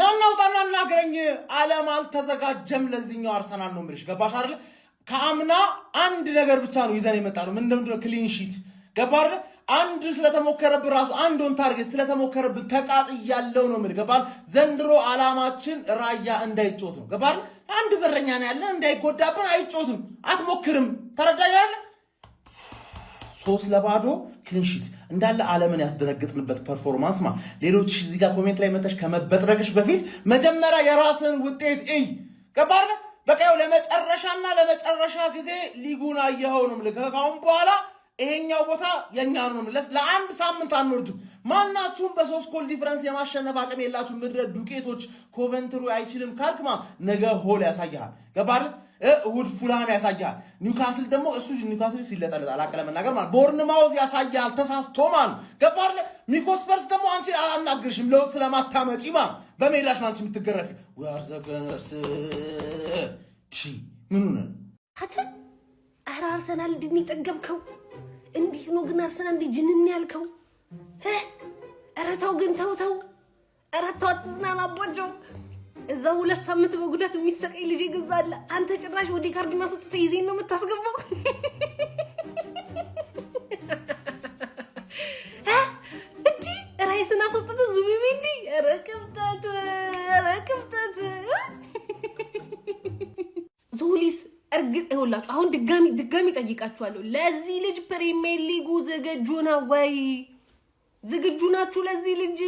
ናናውጣና እናገኝ ዓለም አልተዘጋጀም ለዚህኛው አርሰናል ነው ምልሽ ገባሽ አይደል ከአምና አንድ ነገር ብቻ ነው ይዘን የመጣው ምንድነው ክሊን ሺት ገባር አንድ ስለተሞከረብ ራሱ አንድ ኦን ታርጌት ስለተሞከረብ ተቃጥ ያለው ነው ምል ገባል ዘንድሮ ዓላማችን ራያ እንዳይጮት ነው ገባል አንድ በረኛ ነው ያለ እንዳይጎዳብን አይጮትም አትሞክርም ተረዳያለ 3-0 ክሊን ሺት እንዳለ ዓለምን ያስደነግጥንበት ፐርፎርማንስ ማ ሌሎች እዚህ ጋር ኮሜንት ላይ መተሽ ከመበጥረግሽ በፊት መጀመሪያ የራስን ውጤት እይ ገባር በቃ ለመጨረሻ ጊዜ ሊጉን አየኸው ነው ምልከካውን በኋላ ይሄኛው ቦታ የኛ ነው ለአንድ ሳምንት አንወርድም ማናችሁም በ3 ጎል ዲፈረንስ የማሸነፍ አቅም የላችሁ ምድረ ዱቄቶች ኮቨንትሩ አይችልም ካልክማ ነገ ሆል ያሳያል ገባር እሁድ ፉላም ያሳያል ኒውካስል ደግሞ እሱ ኒውካስል ሲለጠለጥ አላቀለም ነገር ማለት ቦርንማውዝ ያሳያል ተሳስቶማን ገባር ሚኮስፐርስ ደግሞ አንቺ አናግርሽም ለውጥ ስለማታመጪማ በሜዳሽ አንቺ የምትገረፊ ወር ዘገርስ ምን ነው አርሰናል ድኒ ጠገብከው እንዴት ነው ግን አርሰናል እንዴ ጅንን ያልከው አራታው ግን ተው አራታው አትዝናናባቸው እዛው 2 ሳምንት በጉዳት የሚሰቀይ ልጅ ይገዛል አንተ ጭራሽ ወዲ ካርድ ማስወጥተ ይዘኝ ነው የምታስገባው እንዴ ራይስና አስወጥተ ዙቢሜንዲ ረከብታት ዞሊስ እርግጥ ይኸውላችሁ አሁን ድጋሚ ጠይቃችኋለሁ ለዚህ ልጅ ፕሪሚየር ሊጉ ዝግጁ ነው ወይ ዝግጁ ናችሁ ለዚህ ልጅ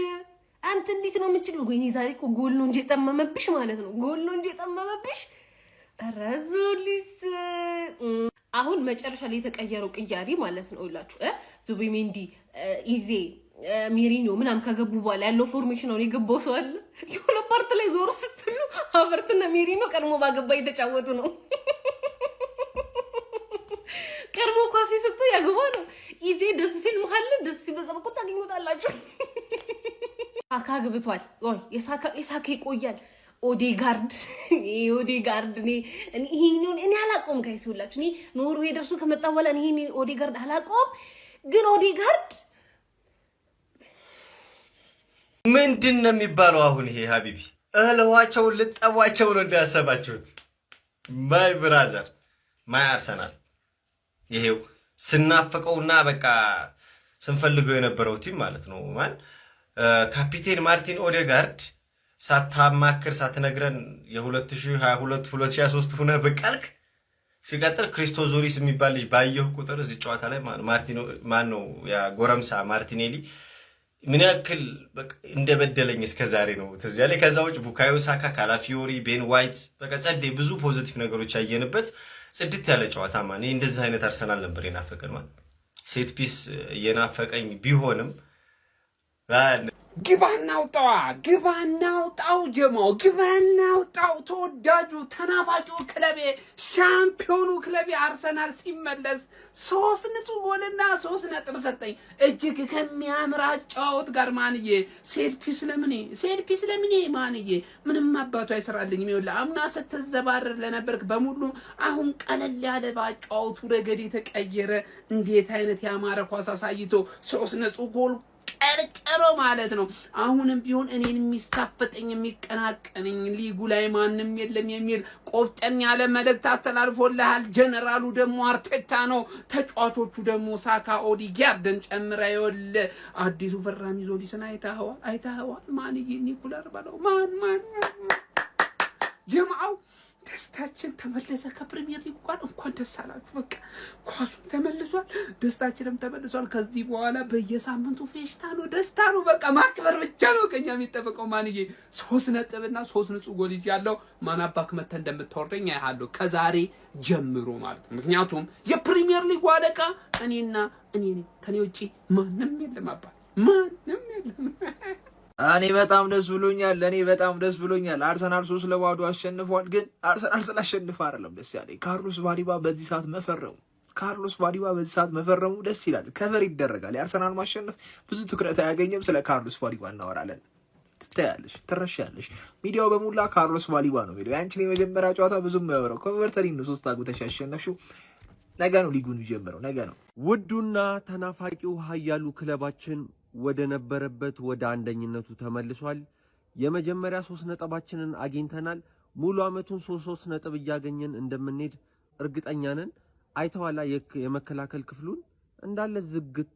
አንተ እንዴት ነው የምትችለው ወይኔ ዛሬ እኮ ጎል ነው እንጂ ጠመመብሽ ማለት ነው ጎል ነው እንጂ ጠመመብሽ ረዙሊስ አሁን መጨረሻ ላይ የተቀየረው ቅያሪ ማለት ነው ይላችሁ ዙቢሜንዲ ኢዜ ሜሪኖ ምናም ከገቡ በኋላ ያለው ፎርሜሽን ነው የገባው ሰው አለ የሆነ ፓርት ላይ ዞር ስትሉ አቨርትና ሜሪኖ ቀድሞ ባገባ እየተጫወቱ ነው ቀርሞ ኳስ ሲሰጡ ያገባ ነው ኢዜ ደስ ሲል መሐል ደስ ሲበዛ በቁጣ ታገኙታላችሁ ሳካ ግብቷል ወይ የሳካ ይቆያል ኦዴጋርድ እኔ አላቆም ካይሱላችሁ እኔ ኖርዌይ ደርሶ ከመጣ በኋላ እኔ ኦዴጋርድ አላቆም ግን ኦዴጋርድ ምንድነው የሚባለው አሁን ይሄ ሀቢቢ እህልዋቸው ልጠቧቸው ነው እንዳያሰባችሁት ማይ ብራዘር ማይ አርሰናል ይሄው ስናፈቀውና በቃ ስንፈልገው የነበረው ቲም ማለት ነው ማን ካፒቴን ማርቲን ኦዴጋርድ ሳታማክር ሳትነግረን የ2022 2023 ሆነ በቃልክ ሲቀጥል ክሪስቶዞሪስ የሚባል ልጅ ባየሁ ቁጥር እዚህ ጨዋታ ላይ ማርቲኖ ማን ነው ያ ጎረምሳ ማርቲኔሊ ምን ያክል በቃ እንደበደለኝ እስከዛሬ ነው ትዝ ያለኝ ከዛው ቡካዮ ሳካ ካላፊዮሪ ቤን ዋይት በቃ ጸዴ ብዙ ፖዚቲቭ ነገሮች ያየንበት ጽድት ያለ ጨዋታ ማን እንደዚህ አይነት አርሰናል ነበር የናፈቀን ማን ሴት ፒስ የናፈቀኝ ቢሆንም ግባናውጣው ጀማው ግባናውጣው ተወዳጁ ተናፋቂው ክለቤ ሻምፒዮኑ ክለቤ አርሰናል ሲመለስ 3 ጎልና 3 ነጥብ ሰጠኝ እጅግ ከሚያምር አጫውት ጋር ማንዬ ሴት ፒስ ለምኔ ማንዬ ምንም አባቱ አይሰራልኝም ይወላ አምና ስትዘባረር ለነበርክ በሙሉ አሁን ቀለል ያለ ባጫውቱ ረገድ የተቀየረ እንዴት አይነት ያማረ ኳስ አሳይቶ 3 ጎል ቀርቀሮ ማለት ነው አሁንም ቢሆን እኔን የሚሳፈጠኝ የሚቀናቀነኝ ሊጉ ላይ ማንንም የለም የሚል ቆፍጠን ያለ መልእክት አስተላልፎልሃል ጀነራሉ ደግሞ አርቴታ ነው ተጫዋቾቹ ደግሞ ሳካ ኦዲጋርድን ጨምራ ይወል አዲሱ ፈራሚ ዞሊስን አይታኸዋል ማንዬ ኒኩለር ባለው ማን ጀማው ደስታችን ተመለሰ ከፕሪሚየር ሊግ ጋር እንኳን ደስ አላችሁ በቃ ኳሱም ተመልሷል ደስታችንም ተመልሷል ከዚህ በኋላ በየሳምንቱ ፌሽታ ነው ደስታ ነው በቃ ማክበር ብቻ ነው ከኛ የሚጠበቀው ማንዬ 3 ነጥብና 3 ንጹህ ጎል ይያለው ማናባክ መተ እንደምታወርደኝ ያያለሁ ከዛሬ ጀምሮ ማለት ነው ምክንያቱም የፕሪሚየር ሊግ ዋለቃ እኔ ከኔ ውጪ ማንንም የለም አባ ማንንም የለም እኔ በጣም ደስ ብሎኛል አርሰናል 3-2 አሸንፏል ግን አርሰናል ስላሸነፈ አይደለም ደስ ያለኝ ካርሎስ ባዲባ በዚህ ሰዓት መፈረሙ ደስ ይላል ከቨር ይደረጋል የአርሰናል ማሸነፍ ብዙ ትኩረት አያገኝም ስለ ካርሎስ ባዲባ እናወራለን ትታያለሽ ትረሻለሽ ሚዲያው በሙላ ካርሎስ ባዲባ ነው የሚለው ያንቺን የመጀመሪያ ጨዋታ ብዙም ያወራው ኮቨርተሪን 3 አግብተሽ ያሸነፍሽው ነገ ነው ሊጉን ይጀምረው ነገ ነው ውዱና ተናፋቂው ኃያሉ ክለባችን ወደ ነበረበት ወደ አንደኝነቱ ተመልሷል የመጀመሪያ 3 ነጥባችንን አግኝተናል። ሙሉ አመቱን 3 ነጥብ እያገኘን እንደምንሄድ እርግጠኛ ነን። አይተዋላ የመከላከል ክፍሉን እንዳለ ዝግት።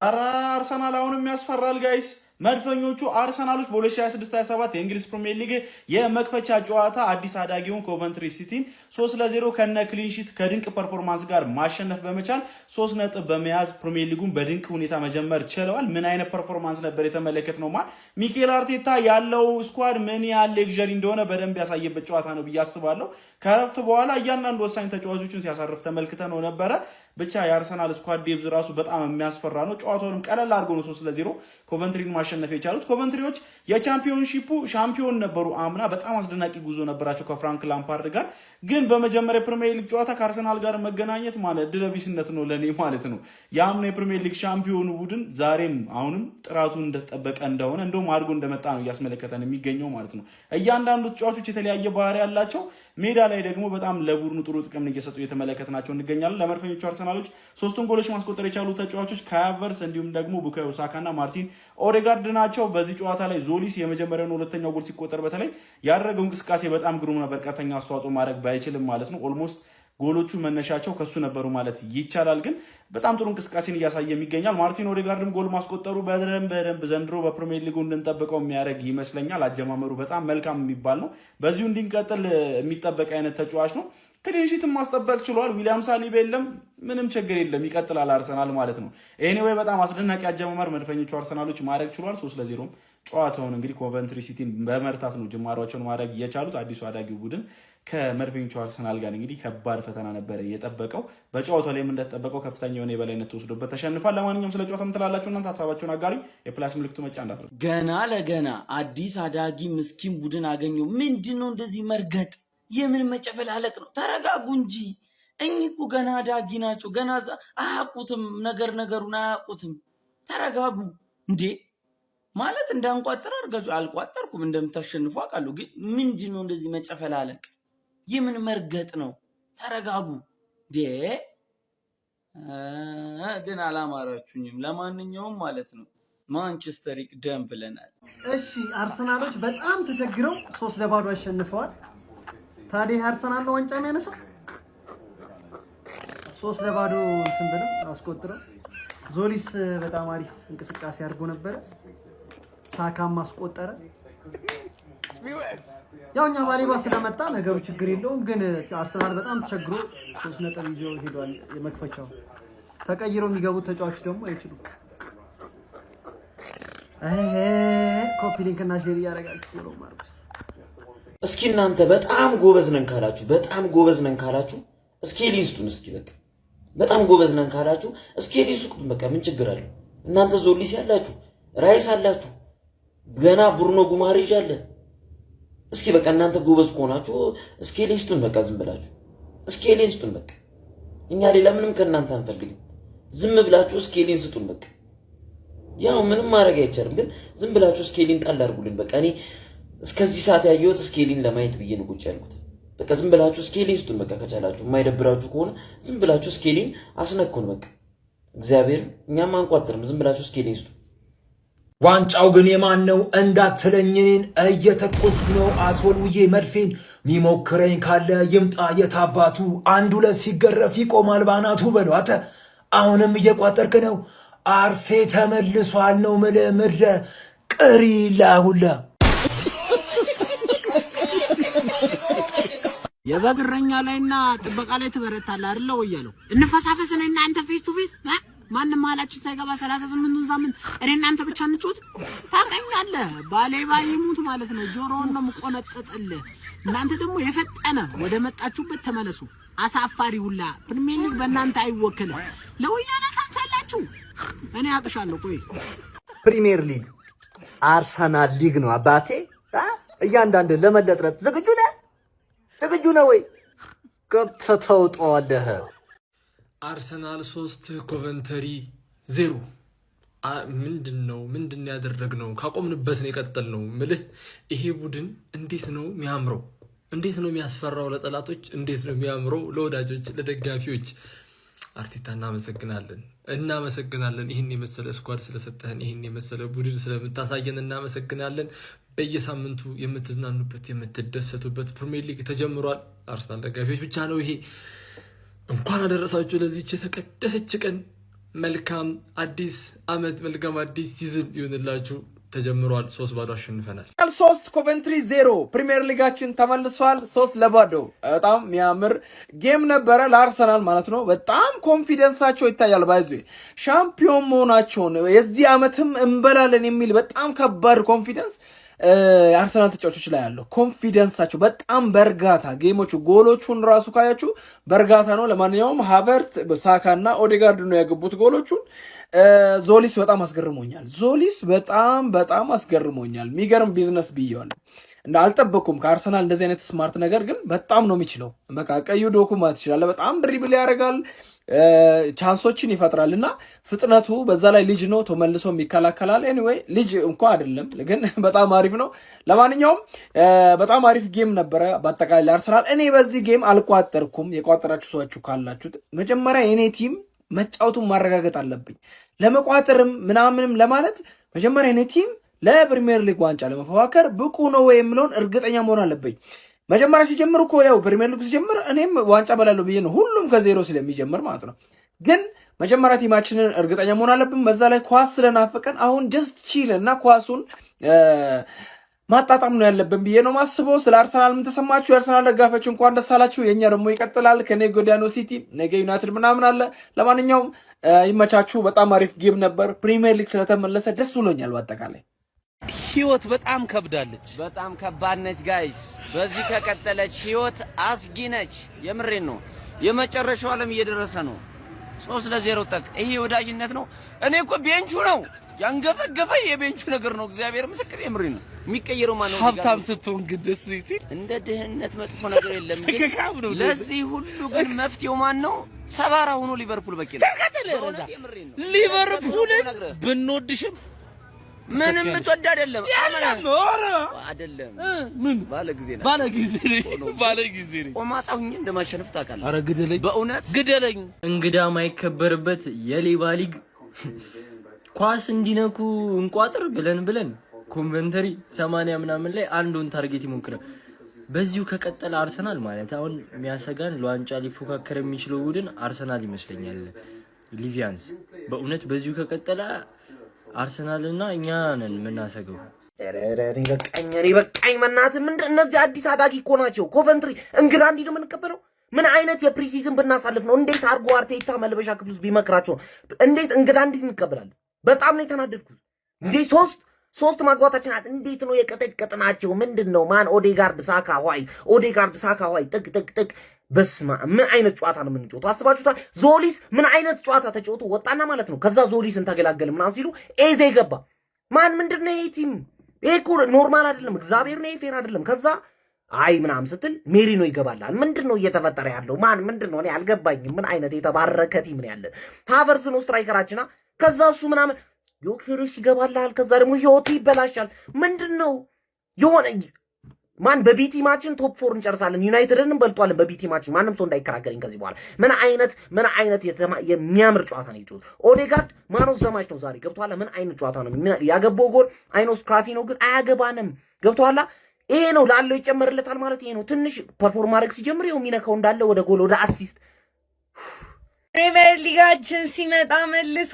ኧረ አርሰናል አሁንም ያስፈራል ጋይስ። መድፈኞቹ አርሰናሎች በ2026/27 የእንግሊዝ ፕሪሚየር ሊግ የመክፈቻ ጨዋታ አዲስ አዳጊውን ኮቨንትሪ ሲቲን 3-0 ከነ ክሊንሺት ከድንቅ ፐርፎርማንስ ጋር ማሸነፍ በመቻል 3 ነጥብ በመያዝ ፕሪሚየር ሊጉን በድንቅ ሁኔታ መጀመር ችለዋል። ምን አይነት ፐርፎርማንስ ነበር የተመለከትነው? ሚኬል አርቴታ ያለው ስኳድ ምን ያህል ሌግዠሪ እንደሆነ በደንብ ያሳየበት ጨዋታ ነው ብዬ አስባለሁ። ከረፍት በኋላ እያንዳንዱ ወሳኝ ተጫዋቾችን ሲያሳርፍ ተመልክተነው ነበረ። ብቻ የአርሰናል ስኳድ ዴብዝ ራሱ በጣም የሚያስፈራ ነው። ጨዋታውንም ቀለል አድርጎ ነው 3-0 ኮቨንትሪን ማሸነፍ የቻሉት። ኮቨንትሪዎች የቻምፒዮንሺፑ ሻምፒዮን ነበሩ አምና። በጣም አስደናቂ ጉዞ ነበራቸው ከፍራንክ ላምፓርድ ጋር። ግን በመጀመሪያ የፕሪሚየር ሊግ ጨዋታ ከአርሰናል ጋር መገናኘት ማለት ድለቢስነት ነው ለኔ ማለት ነው። የአምና የፕሪሚየር ሊግ ሻምፒዮኑ ቡድን ዛሬም አሁንም ጥራቱን እንደተጠበቀ እንደሆነ እንደውም አድርጎ እንደመጣ ነው እያስመለከተን የሚገኘው ማለት ነው። እያንዳንዱ ተጫዋቾች የተለያየ ባህሪ ያላቸው፣ ሜዳ ላይ ደግሞ በጣም ለቡድኑ ጥሩ ጥቅም እየሰጡ እየተመለከትናቸው እንገኛለን። ለመድፈኞቹ አርሰናሎች 3 ጎሎች ማስቆጠር የቻሉ ተጫዋቾች ካይ ሃቨርትዝ እንዲሁም ደግሞ ቡካዮ ሳካና ማርቲን ኦዴጋርድ ናቸው። በዚህ ጨዋታ ላይ ዞሊስ የመጀመሪያውን ሁለተኛው ጎል ሲቆጠር በተለይ ያደረገው እንቅስቃሴ በጣም ግሩም ነበር። ቀጥተኛ አስተዋጽኦ ማድረግ ባይችልም ማለት ነው። ኦልሞስት ጎሎቹ መነሻቸው ከሱ ነበሩ ማለት ይቻላል። ግን በጣም ጥሩ እንቅስቃሴን እያሳየ ይገኛል። ማርቲን ኦዴጋርድም ጎል ማስቆጠሩ በደንብ ዘንድሮ በፕሪሚየር ሊጉ እንድንጠብቀው የሚያደርግ ይመስለኛል። አጀማመሩ በጣም መልካም የሚባል ነው። በዚሁ እንዲንቀጥል የሚጠበቅ አይነት ተጫዋች ነው። ክሊንሺትን ማስጠበቅ ችሏል። ዊሊያም ሳሊባ የለም፣ ምንም ችግር የለም፣ ይቀጥላል አርሰናል ማለት ነው። ኤኒዌይ በጣም አስደናቂ አጀማመር መድፈኞቹ አርሰናሎች ማድረግ ችሏል። 3-0 ጨዋታውን እንግዲህ ኮቨንትሪ ሲቲን በመርታት ነው ጅማሯቸውን ማድረግ የቻሉት። አዲሱ አዳጊው ቡድን ከመድፈኞቹ አርሰናል ጋር እንግዲህ ከባድ ፈተና ነበረ የጠበቀው። በጨዋታው ላይም እንደተጠበቀው ከፍተኛ የሆነ የበላይነት ተወስዶበት ተሸንፏል። ለማንኛውም ስለ ጨዋታው ምትላላችሁ እናንተ ሀሳባችሁን አጋሪ። የፕላስ ምልክቱ መጫ እንዳትረሱ። ገና ለገና አዲስ አዳጊ ምስኪን ቡድን አገኘው። ምንድነው እንደዚህ መርገጥ? የምን መጨፈላለቅ ነው? ተረጋጉ እንጂ እኚህ እኮ ገና አዳጊ ናቸው። ገና አያውቁትም፣ ነገሩን አያውቁትም። ተረጋጉ እንዴ ማለት እንዳንቋጥር አድርጋችሁ። አልቋጠርኩም፣ እንደምታሸንፉ አውቃለሁ። ግን ምንድነው እንደዚህ መጨፈላለቅ? የምን መርገጥ ነው? ተረጋጉ እንዴ። ግን አላማራችሁኝም። ለማንኛውም ማለት ነው ማንቸስተር ይቅደም ብለናል። እሺ አርሰናሎች በጣም ተቸግረው 3-0 አሸንፈዋል። ታዲያ አርሰናል ነው ዋንጫ የሚያነሳው? 3-0 እንትን ብለው አስቆጥረው። ዞሊስ በጣም አሪፍ እንቅስቃሴ አድርጎ ነበረ። ሳካም አስቆጠረ። ያው እኛ ባሌባ ስለመጣ ነገሩ ችግር የለውም። ግን አርሰናል በጣም ተቸግሮ 3 ነጥብ ይዞ ሄዷል። የመክፈቻው ተቀይረው የሚገቡት ተጫዋቾች ደግሞ አይችሉም። ኮፒ ሊንክ እና ሼር እያደረጋችሁ ነው ማርኩስ። እስኪ እናንተ በጣም ጎበዝ ነን ካላችሁ እስኪ ሊስቱን እስኪ በቃ በጣም ጎበዝ ነን ካላችሁ እስኪ ሊስቱን በቃ ምን ችግር አለው? እናንተ ዞሊስ ያላችሁ ራይስ አላችሁ ገና ቡርኖ ጉማሬጅ አለ። እስኪ በቃ እናንተ ጎበዝ ከሆናችሁ እስኪ ሊስቱን በቃ ዝም ብላችሁ እስኪ ሊስቱን በቃ እኛ ሌላ ምንም ከእናንተ አንፈልግም። ዝም ብላችሁ እስኪ ሊስቱን በቃ ያው ምንም ማድረግ አይቻልም። ግን ዝም ብላችሁ እስኪ ሊን ጣል አድርጉልን በቃ እኔ እስከዚህ ሰዓት ያየሁት ስኬሊን ለማየት ብዬ ነው ቁጭ ያልኩት። በቃ ዝም ብላችሁ ስኬሊን ስጡን በቃ ከቻላችሁ። የማይደብራችሁ ከሆነ ዝም ብላችሁ ስኬሊን አስነኩን በቃ እግዚአብሔር። እኛም አንቋጥርም፣ ዝም ብላችሁ ስኬሊን ስጡ። ዋንጫው ግን የማን ነው እንዳትለኝ እኔን እየተኮስኩ ነው አስወልውዬ መድፌን። ሚሞክረኝ ካለ ይምጣ የታባቱ። 1-2 ሲገረፍ ይቆማል ባናቱ በለው። አተ አሁንም እየቋጠርክ ነው። አርሴ ተመልሷል ነው ምድረ ቅሪ ላሁላ የበግረኛ ላይና ጥበቃ ላይ ትበረታለህ አይደል? ወያለው እንፈሳፈስ ነው እናንተ ፌስ ቱ ፌስ ማንም ማላችን ሳይገባ 38ን ሳምንት እኔ እናንተ ብቻ እንጮት ታቀኛለህ። ባሌባ ይሙት ማለት ነው። ጆሮውን ነው የምቆነጥጥልህ። እናንተ ደግሞ የፈጠነ ወደ መጣችሁበት ተመለሱ። አሳፋሪ ሁላ ፕሪሚየር ሊግ በእናንተ አይወክልም። ለወያኔ ታንሳላችሁ። እኔ አቅሻለሁ። ቆይ ፕሪሚየር ሊግ አርሰናል ሊግ ነው አባቴ። እያንዳንድ ለመለጥረት ዝግጁ ነው ወይ? ከተውጠዋለህ። አርሰናል 3 ኮቨንተሪ 0። ምንድን ያደረግነው? ካቆምንበት ነው የቀጠልነው። ምልህ ይሄ ቡድን እንዴት ነው የሚያምረው! እንዴት ነው የሚያስፈራው! ለጠላቶች እንዴት ነው የሚያምረው! ለወዳጆች፣ ለደጋፊዎች አርቴታ እናመሰግናለን። ይህን የመሰለ ስኳድ ስለሰጠህን፣ ይህን የመሰለ ቡድን ስለምታሳየን እናመሰግናለን። በየሳምንቱ የምትዝናኑበት የምትደሰቱበት ፕሪሚየር ሊግ ተጀምሯል። አርሰናል ደጋፊዎች ብቻ ነው ይሄ። እንኳን አደረሳችሁ ለዚች የተቀደሰች ቀን። መልካም አዲስ አመት፣ መልካም አዲስ ሲዝን ይሁንላችሁ። ተጀምሯል። 3-0 አሸንፈናል። 3 ኮቨንትሪ 0 ፕሪሚየር ሊጋችን ተመልሷል። 3-0 በጣም የሚያምር ጌም ነበረ ለአርሰናል ማለት ነው። በጣም ኮንፊደንሳቸው ይታያል። ባይዙ ሻምፒዮን መሆናቸውን የዚህ አመትም እንበላለን የሚል በጣም ከባድ ኮንፊደንስ የአርሰናል ተጫዋቾች ላይ ያለው ኮንፊደንሳቸው በጣም በእርጋታ ጌሞቹ ጎሎቹን ራሱ ካያችሁ በእርጋታ ነው። ለማንኛውም ሃቨርት፣ ሳካ እና ኦዴጋርድ ነው ያገቡት ጎሎቹን። ዞሊስ በጣም አስገርሞኛል። ዞሊስ በጣም አስገርሞኛል። የሚገርም ቢዝነስ ብየዋለሁ እና አልጠበኩም ከአርሰናል እንደዚህ አይነት ስማርት ነገር፣ ግን በጣም ነው የሚችለው። በቃ ቀዩ ዶኩ ማለት ይችላል። በጣም ድሪብል ያደርጋል፣ ቻንሶችን ይፈጥራል እና ፍጥነቱ በዛ ላይ ልጅ ነው ተመልሶ ይከላከላል። ኤኒዌይ ልጅ እንኳ አይደለም ግን በጣም አሪፍ ነው። ለማንኛውም በጣም አሪፍ ጌም ነበረ በአጠቃላይ ለአርሰናል። እኔ በዚህ ጌም አልቋጠርኩም። የቋጠራችሁ ሰዎች ካላችሁት መጀመሪያ የኔ ቲም መጫወቱን ማረጋገጥ አለብኝ። ለመቋጠርም ምናምንም ለማለት መጀመሪያ የኔ ቲም ለፕሪሚየር ሊግ ዋንጫ ለመፎካከር ብቁ ነው ወይ የምለውን እርግጠኛ መሆን አለብኝ። መጀመሪያ ሲጀምር እኮ ያው ፕሪሚየር ሊግ ሲጀምር እኔም ዋንጫ በላለሁ ብዬ ነው፣ ሁሉም ከዜሮ ስለሚጀምር ማለት ነው። ግን መጀመሪያ ቲማችንን እርግጠኛ መሆን አለብን። በዛ ላይ ኳስ ስለናፈቀን አሁን ጀስት ቺል እና ኳሱን ማጣጣም ነው ያለብን ብዬ ነው ማስበው። ስለ አርሰናል ምን ተሰማችሁ? የአርሰናል ደጋፊዎች እንኳን ደስ አላችሁ። የኛ ደግሞ ይቀጥላል። ከነገ ወዲያ ነው ሲቲ፣ ነገ ዩናይትድ ምናምን አለ። ለማንኛውም ይመቻችሁ። በጣም አሪፍ ጌም ነበር። ፕሪሚየር ሊግ ስለተመለሰ ደስ ብሎኛል። በአጠቃላይ ህይወት በጣም ከብዳለች፣ በጣም ከባድ ነች ጋይስ። በዚህ ከቀጠለች ህይወት አስጊ ነች። የምሬን ነው። የመጨረሻው ዓለም እየደረሰ ነው። 3-0 ጠቅ። ይሄ ወዳጅነት ነው። እኔ እኮ ቤንቹ ነው ያንገፈገፈ የቤንቹ ነገር ነው። እግዚአብሔር ምስክር የምሬን ነው። የሚቀየረው ማን ነው? ሀብታም ስትሆን ግን ደስ ሲል እንደ ድህነት መጥፎ ነገር የለም። ግን ለዚህ ሁሉ ግን መፍትሄው ማን ነው? ሰባራ ሆኖ ሊቨርፑል በቂ ነው። ሊቨርፑል ብንወድሽም ምንም ብትወድ አይደለም አይደለም። ምን ባለጊዜ ነው ቆማጣሁኝ እንደማሸነፍ ታውቃለህ። ኧረ ግደለኝ፣ በእውነት ግደለኝ። እንግዳ ማይከበርበት የሌባ ሊግ ኳስ እንዲነኩ እንቋጥር ብለን ኮንቨንተሪ 80 ምናምን ላይ አንዱን ታርጌት ይሞክራል። በዚሁ ከቀጠለ አርሰናል ማለት አሁን የሚያሰጋን ለዋንጫ ሊፎካከር የሚችለው ቡድን አርሰናል ይመስለኛል። ሊቪያንስ በእውነት በዚሁ ከቀጠለ አርሰናልና እኛ ነን የምናሰገው። በቃኝ መናት ምንድን እነዚህ አዲስ አዳጊ እኮ ናቸው። ኮቨንትሪ እንግዳ እንዲህ ነው የምንቀበለው። ምን አይነት የፕሪሲዝን ብናሳልፍ ነው? እንዴት አድርጎ አርቴታ መልበሻ ክፍል ውስጥ ቢመክራቸው እንዴት እንግዳ እንዴት እንቀበላለን? በጣም ነው የተናደድኩት። እንዴ ሶስት ማግባታችን እንዴት ነው የቀጠቀጥናቸው? ምንድን ነው ማን ኦዴጋርድ ሳካ ሆይ ጥቅ በስማ ምን አይነት ጨዋታ ነው የምንጫወተው? አስባችሁታል? ዞሊስ ምን አይነት ጨዋታ ተጫውቶ ወጣና ማለት ነው። ከዛ ዞሊስን ተገላገል ምናምን ሲሉ ኤዜ ገባ። ማን ምንድነው ይሄ ቲም? ይሄ እኮ ኖርማል አይደለም። እግዚአብሔር ነው ፌር አይደለም። ከዛ አይ ምናምን ስትል ሜሪኖ ይገባላል። ምንድነው እየተፈጠረ ያለው? ማን ምንድነው? እኔ አልገባኝም። ምን አይነት የተባረከ ቲም ነው ያለን? ሃቨርስ ነው ስትራይከራችና ከዛ እሱ ምናምን ዮኬሬስ ይገባላል። ከዛ ደግሞ ህይወቱ ይበላሻል። ምንድነው የሆነ ማን በቢቲ ማችን ቶፕ 4 እንጨርሳለን። ዩናይትድን እንበልጧለን በቢቲ ማችን። ማንም ሰው እንዳይከራከረኝ ከዚህ በኋላ። ምን አይነት የሚያምር ጨዋታ ነው የጨዋታው። ኦዴጋርድ ማን ኦፍ ዘ ማች ነው ዛሬ። ገብቷላ? ምን አይነት ጨዋታ ነው ያገባው ጎል። አይኖስ ክራፊ ነው ግን አያገባንም። ገብቷላ? ይሄ ነው ላለው ይጨመርለታል ማለት ይሄ ነው። ትንሽ ፐርፎርም ማድረግ ሲጀምር ይኸው የሚነካው እንዳለ ወደ ጎል ወደ አሲስት። ፕሪሚየር ሊጋችን ሲመጣ መልሶ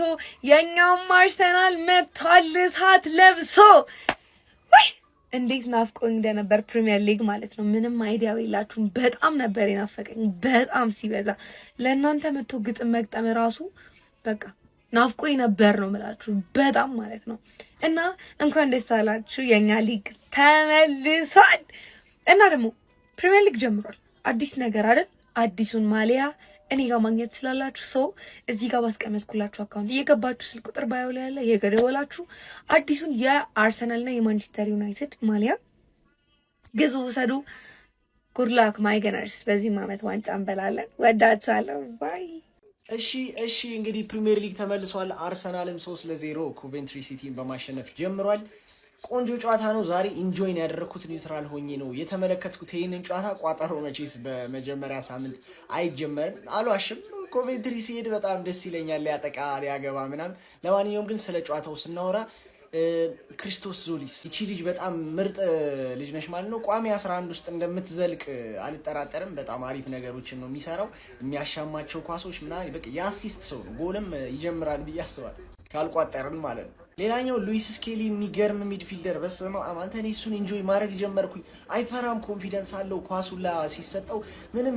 የኛውም አርሰናል መጥቷል እሳት ለብሶ። ወይ እንዴት ናፍቆኝ እንደነበር ፕሪሚየር ሊግ ማለት ነው። ምንም አይዲያ የላችሁም። በጣም ነበር የናፈቀኝ፣ በጣም ሲበዛ። ለእናንተ መጥቶ ግጥም መግጠም ራሱ በቃ ናፍቆኝ ነበር ነው የምላችሁ፣ በጣም ማለት ነው። እና እንኳን ደስ አላችሁ፣ የኛ ሊግ ተመልሷል። እና ደግሞ ፕሪሚየር ሊግ ጀምሯል። አዲስ ነገር አይደል? አዲሱን ማሊያ እኔ ጋር ማግኘት ስላላችሁ ሰው እዚህ ጋር ባስቀመጥኩላችሁ አካውንት እየገባችሁ ስልክ ቁጥር ባዮ ላይ ያለ እየገደወላችሁ አዲሱን የአርሰናልና የማንቸስተር ዩናይትድ ማሊያ ግዙ፣ ውሰዱ። ጉድ ላክ ማይ ገነርስ። በዚህ ዓመት ዋንጫ እንበላለን። ወዳችኋለሁ። ባይ። እሺ እንግዲህ ፕሪሚየር ሊግ ተመልሷል። አርሰናልም 3-0 ኮቬንትሪ ሲቲን በማሸነፍ ጀምሯል። ቆንጆ ጨዋታ ነው። ዛሬ ኢንጆይን ያደረኩት ኒውትራል ሆኜ ነው የተመለከትኩት ይህንን ጨዋታ። ቋጠሮ መቼስ በመጀመሪያ ሳምንት አይጀመርም አልዋሽም። ኮቬንትሪ ሲሄድ በጣም ደስ ይለኛል፣ ሊያጠቃ ሊያገባ ምናምን። ለማንኛውም ግን ስለ ጨዋታው ስናወራ ክርስቶስ ዞሊስ እቺ ልጅ በጣም ምርጥ ልጅ ነሽ ማለት ነው። ቋሚ 11 ውስጥ እንደምትዘልቅ አልጠራጠርም። በጣም አሪፍ ነገሮችን ነው የሚሰራው። የሚያሻማቸው ኳሶች ምናምን በቃ የአሲስት ሰው ነው። ጎልም ይጀምራል ብዬ አስባለሁ ካልቋጠርን ማለት ነው። ሌላኛው ሉዊስ ስኬሊ የሚገርም ሚድፊልደር በስመ አብ አንተ እኔ እሱን ኢንጆይ ማድረግ ጀመርኩኝ። አይፈራም፣ ኮንፊደንስ አለው። ኳሱላ ሲሰጠው ምንም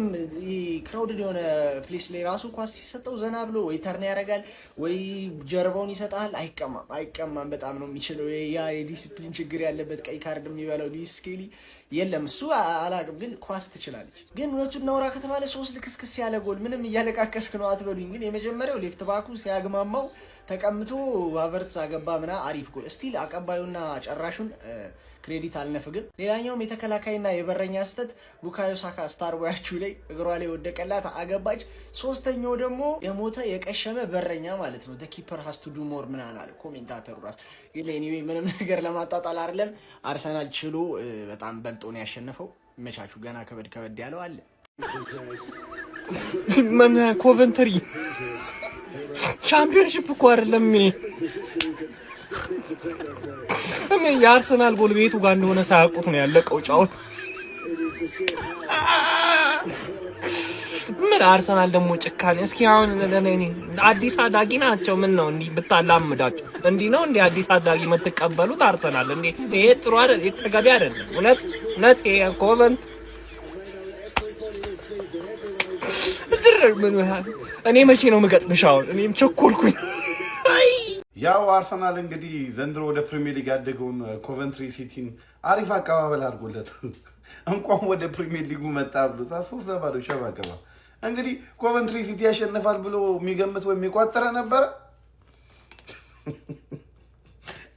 ክራውድድ የሆነ ፕሌስ ላይ ራሱ ኳስ ሲሰጠው ዘና ብሎ ወይ ተርን ያደርጋል ወይ ጀርባውን ይሰጣል። አይቀማም። በጣም ነው የሚችለው። ያ የዲሲፕሊን ችግር ያለበት ቀይ ካርድ የሚበላው ሉዊስ ስኬሊ የለም። እሱ አላቅም፣ ግን ኳስ ትችላለች። ግን እውነቱን እናውራ ከተባለ 3 ልክስክስ ያለ ጎል ምንም እያለቃቀስክ ነው አትበሉኝ። ግን የመጀመሪያው ሌፍት ባኩ ሲያግማማው ተቀምቶ ሀቨርትዝ አገባ ምና አሪፍ ጎል። ስቲል አቀባዩና ጨራሹን ክሬዲት አልነፍግም። ሌላኛውም የተከላካይና የበረኛ ስተት ቡካዮ ሳካ ስታር ቦያችሁ ላይ እግሯ ላይ ወደቀላት አገባች። ሶስተኛው ደግሞ የሞተ የቀሸመ በረኛ ማለት ነው። ኪፐር ሀስቱ ዱ ሞር ምናምን አለ ኮሜንታተሩ ራሱ። ኤኒዌይ ምንም ነገር ለማጣጣል አይደለም። አርሰናል ችሎ በጣም በልጦ ነው ያሸነፈው። መቻቹ ገና ከበድ ያለው አለ ኮቨንትሪ ቻምፒዮንሺፕ እኮ አይደለም። እኔ የአርሰናል ጎል ቤቱ ጋር እንደሆነ ሳያውቁት ነው ያለቀው ጫወት። ምን አርሰናል ደግሞ ጭካኔ! እስኪ አሁን አዲስ አዳጊ ናቸው። ምን ነው እንዲህ ብታላምዳቸው? እንዲህ ነው እንዲህ አዲስ አዳጊ የምትቀበሉት አርሰናል? እንዴ ይሄ ጥሩ አይደል? ተገቢ አይደለም። እውነት ይሄ ኮቨንት እኔ መቼ ነው የምገጥምሽ? አሁን እኔም ቸኮልኩኝ። ያው አርሰናል እንግዲህ ዘንድሮ ወደ ፕሪሚየር ሊግ ያደገውን ኮቨንትሪ ሲቲን አሪፍ አቀባበል አድርጎለታል። እንኳን ወደ ፕሪሚየር ሊጉ መጣ ብሎ 3-0 ሸባቀባ። እንግዲህ ኮቨንትሪ ሲቲ ያሸንፋል ብሎ የሚገምት ወይ የሚቋጠረ ነበረ?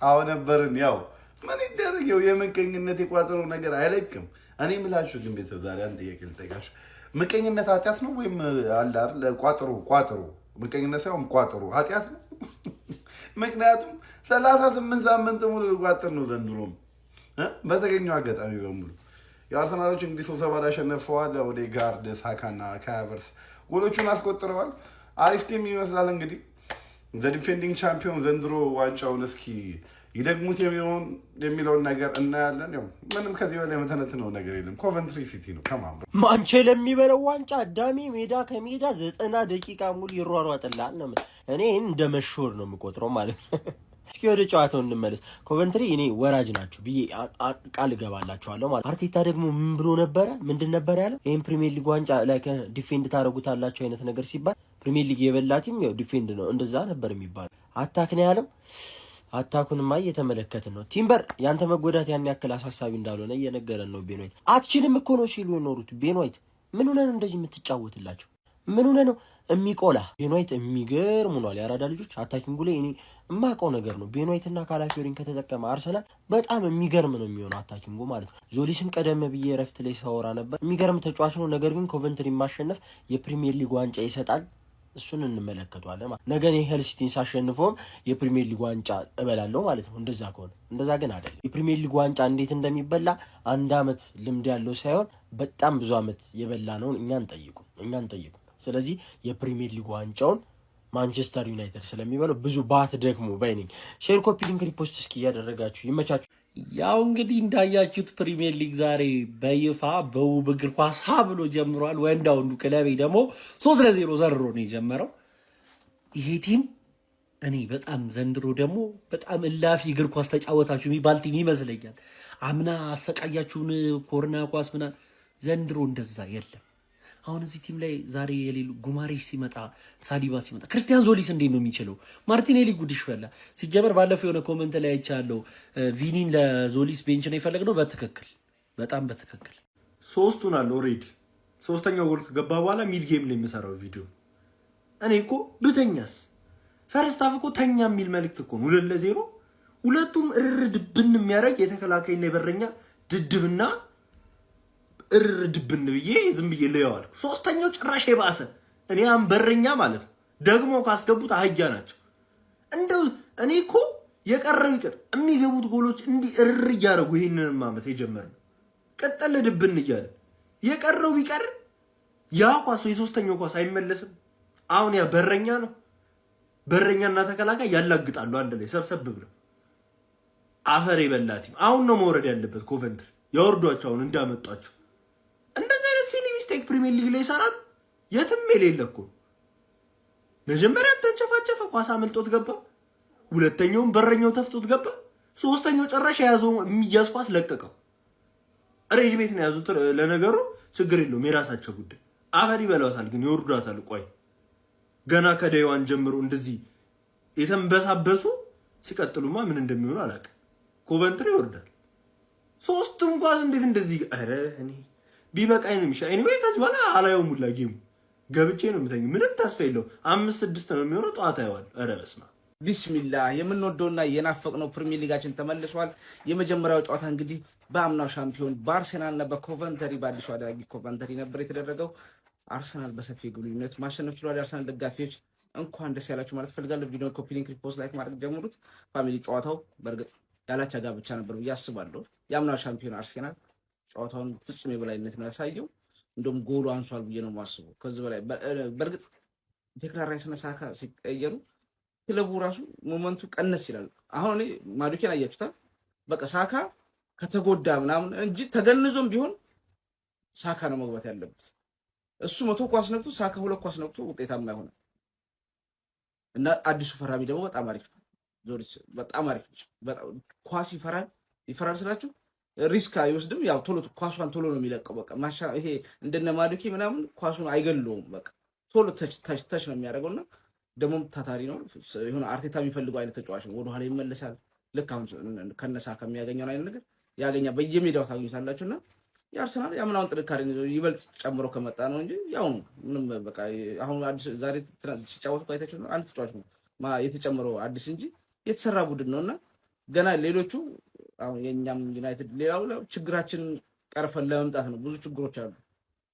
አዎ ነበርን። ያው ምን ይደረገው የምቀኝነት የቋጠረው ነገር አይለቅም። እኔ የምላችሁ ግን ቤተሰብ ዛሬ አንድ ጥያቄ ልጠይቃችሁ። ምቀኝነት ኃጢአት ነው ወይም አለ አይደል? ቋጥሩ ምቀኝነት ሳይሆን ቋጥሩ ኃጢአት ነው። ምክንያቱም 38 ሳምንት ሙሉ ቋጥር ነው ዘንድሮም በተገኘው አጋጣሚ በሙሉ። የአርሰናሎች እንግዲህ 3-0 አሸንፈዋል። ኦዴጋርድ፣ ሳካና ካቨርስ ጎሎቹን አስቆጥረዋል። አሪፍ ቲም ይመስላል። እንግዲህ ዲፌንዲንግ ቻምፒዮን ዘንድሮ ዋንጫውን እስኪ ይደግሙት የሚለውን ነገር እናያለን። ያው ምንም ከዚህ በላይ የምተነትነው ነገር የለም። ኮቨንትሪ ሲቲ ነው ከማን ማንቼ ለሚበለው ዋንጫ አዳሚ ሜዳ ከሜዳ 90 ደቂቃ ሙሉ ይሯሯጥላል ነው። እኔ እንደ መሾር ነው የምቆጥረው ማለት ነው። እስኪ ወደ ጨዋታው እንመለስ። ኮቨንትሪ እኔ ወራጅ ናችሁ ብዬ ቃል እገባላችኋለሁ ማለት። አርቴታ ደግሞ ምን ብሎ ነበረ? ምንድን ነበር ያለው? ይሄን ፕሪሚየር ሊግ ዋንጫ ላይ ዲፌንድ ታደርጉታላችሁ አይነት ነገር ሲባል ፕሪሚየር ሊግ የበላቲም ያው ዲፌንድ ነው እንደዛ ነበር የሚባለው። አታክ ነው ያለው። አታኩንማ እየተመለከትን ነው። ቲምበር ያንተ መጎዳት ያን ያክል አሳሳቢ እንዳልሆነ እየነገረን ነው። ቤንዋይት አትችልም እኮ ነው ሲሉ የኖሩት። ቤንዋይት ምን ሆነ ነው እንደዚህ የምትጫወትላቸው? ምን ሆነ ነው የሚቆላ? ቤንዋይት የሚገርም ሆኗል። የአራዳ ልጆች አታኪንጉ ላይ እኔ የማውቀው ነገር ነው። ቤንዋይትና ካላፊዮሪን ከተጠቀመ አርሰናል በጣም የሚገርም ነው የሚሆነው አታኪንጉ ማለት ነው። ዞሊስን ቀደም ብዬ እረፍት ላይ ሳወራ ነበር። የሚገርም ተጫዋች ነው። ነገር ግን ኮቨንትሪ ማሸነፍ የፕሪሚየር ሊግ ዋንጫ ይሰጣል። እሱን እንመለከተዋለን ማለት ነገ እኔ ሄል ሲቲን ሳሸንፈውም የፕሪሚየር ሊግ ዋንጫ እበላለሁ ማለት ነው። እንደዛ ከሆነ እንደዛ ግን አይደለም። የፕሪሚየር ሊግ ዋንጫ እንዴት እንደሚበላ 1 ዓመት ልምድ ያለው ሳይሆን በጣም ብዙ ዓመት የበላ ነው እኛን ጠይቁ። ስለዚህ የፕሪሚየር ሊግ ዋንጫውን ማንቸስተር ዩናይትድ ስለሚበለው ብዙ ባት ደግሞ ባይነኝ። ሼር፣ ኮፒ ሊንክ፣ ሪፖስት እስኪ እያደረጋችሁ ይመቻችሁ። ያው እንግዲህ እንዳያችሁት ፕሪሚየር ሊግ ዛሬ በይፋ በውብ እግር ኳስ ሀ ብሎ ጀምሯል። ወንዳውኑ ክለቤ ደግሞ 3-0 ዘርሮ ነው የጀመረው። ይሄ ቲም እኔ በጣም ዘንድሮ ደግሞ በጣም እላፊ እግር ኳስ ተጫወታችሁ የሚባል ቲም ይመስለኛል። አምና አሰቃያችሁን ኮርና ኳስ ምናምን፣ ዘንድሮ እንደዛ የለም። አሁን እዚህ ቲም ላይ ዛሬ የሌሉ ጉማሬሽ ሲመጣ፣ ሳሊባ ሲመጣ፣ ክርስቲያን ዞሊስ እንዴት ነው የሚችለው? ማርቲኔሊ ጉድሽ ፈላ። ሲጀመር ባለፈው የሆነ ኮመንት ላይ አይቻለሁ ቪኒን ለዞሊስ ቤንች ነው የፈለግነው። በትክክል በጣም በትክክል ሶስቱን አለ ኦሬዲ። ሶስተኛው ጎል ከገባ በኋላ ሚድ ጌም ላይ የምሰራው ቪዲዮ እኔ እኮ ብተኛስ ፈርስት ሃፍ እኮ ተኛ የሚል መልእክት እኮ ነው። 2-0 ሁለቱም እርድብን የሚያደርግ የተከላካይና የበረኛ ድድብና እርድብን ብዬ ዝም ብዬ ለየዋል። ሶስተኛው ጭራሽ የባሰ እኔ አንበረኛ ማለት ነው ደግሞ ካስገቡት አህያ ናቸው። እንደው እኔ እኮ የቀረው ይቅር የሚገቡት ጎሎች እንዲህ እር እያደረጉ ይሄንን ማመት የጀመርነው ቀጠለ ድብን እያለ የቀረው ቢቀር ያ ኳስ የሶስተኛው ኳስ አይመለስም። አሁን ያ በረኛ ነው። በረኛና ተከላካይ ያላግጣሉ አንድ ላይ ሰብሰብ ብለው አፈር የበላ ቲም አሁን ነው መውረድ ያለበት። ኮቨንትሪ ያወርዷቸው አሁን እንዳመጣቸው። እንደዚህ አይነት ሲሊ ሚስቴክ ፕሪሚየር ሊግ ላይ ይሰራል። የትም የሌለ እኮ መጀመሪያም ተንጨፋጨፈ፣ ኳስ አመልጦት ገባ። ሁለተኛውም በረኛው ተፍቶት ገባ። ሶስተኛው ጨራሽ የያዘው የሚያዝ ኳስ ለቀቀው። ሬጅ ቤት ነው ያዙት። ለነገሩ ችግር የለውም የራሳቸው ጉዳይ። አፈር ይበላዋታል ግን ይወርዷታል። ቆይ ገና ከደይዋን ጀምሮ እንደዚህ የተንበሳበሱ ሲቀጥሉማ ምን እንደሚሆኑ አላውቅም። ኮቨንትሪ ይወርዳል። ሶስቱም ኳስ እንዴት እንደዚህ አረ እኔ ቢበቃኝ ነው የሚሻለው። ኤኒዌይ ከዚህ በኋላ አላየውም ሁላ ጌሙ ገብቼ ነው የምተኛው። ምንም ተስፋ የለውም። 5-6 ነው የሚሆነው። ጠዋት አየዋለሁ። አረ በስመ አብ ቢስሚላህ። የምንወደውና የናፈቅነው ፕሪሚየር ሊጋችን ተመልሷል። የመጀመሪያው ጨዋታ እንግዲህ በአምናው ሻምፒዮን በአርሰናልና በኮቨንተሪ በአዲሱ አዳጊ ኮቨንተሪ ነበር የተደረገው። አርሰናል በሰፊ ግብ ልዩነት ማሸነፍ ችሏል። የአርሰናል ደጋፊዎች እንኳን ደስ ያላችሁ ማለት ፈልጋለሁ። ቪዲዮን ኮፒ ሊንክ፣ ሪፖስት፣ ላይክ ማድረግ ጀምሩት። ፋሚሊ ጨዋታው በእርግጥ ያላቻ ጋብቻ ነበር ብዬ አስባለሁ። የአምናው ሻምፒዮን አርሰናል ጨዋታውን ፍጹም የበላይነት ነው ያሳየው። እንደውም ጎሉ አንሷል ብዬ ነው የማስበው። ከዚህ በላይ በእርግጥ ዴክላን ራይስና ሳካ ሲቀየሩ ክለቡ ራሱ ሞመንቱ ቀነስ ይላል። አሁን እኔ ማዱኬን አያችሁታ። በቃ ሳካ ከተጎዳ ምናምን እንጂ ተገንዞም ቢሆን ሳካ ነው መግባት ያለበት። እሱ 100 ኳስ ነክቶ ሳካ 2 ኳስ ነክቶ ውጤታማ ይሆናል። እና አዲሱ ፈራሚ ደግሞ በጣም አሪፍ ነው። ዞሪስ በጣም አሪፍ ነው። ኳስ ይፈራል ስላችሁ ሪስክ አይወስድም። ያው ቶሎ ኳሷን ቶሎ ነው የሚለቀው። በቃ ማሻ ይሄ እንደነ ማዱኬ ምናምን ኳሱን አይገለውም። በቃ ቶሎ ተች ነው የሚያደርገውና ደግሞ ታታሪ ነው። የሆነ አርቴታ የሚፈልገው አይነት ተጫዋች ነው። ወደ ኋላ ይመለሳል። ልክ አሁን ከነሳ ከሚያገኘው አይነት ነገር ያገኛ በየሜዳው ታገኙታላችሁና የአርሰናል ያምናውን ጥንካሬ ይበልጥ ጨምሮ ከመጣ ነው እንጂ ያው ምንም በቃ አሁን አዲስ ዛሬ ሲጫወቱ ቆይታችሁ ነው አንድ ተጫዋች ነው የተጨመረው አዲስ እንጂ የተሰራ ቡድን ነውና ገና ሌሎቹ አሁን የኛም ዩናይትድ ሌላው ችግራችን ቀርፈን ለመምጣት ነው። ብዙ ችግሮች አሉ።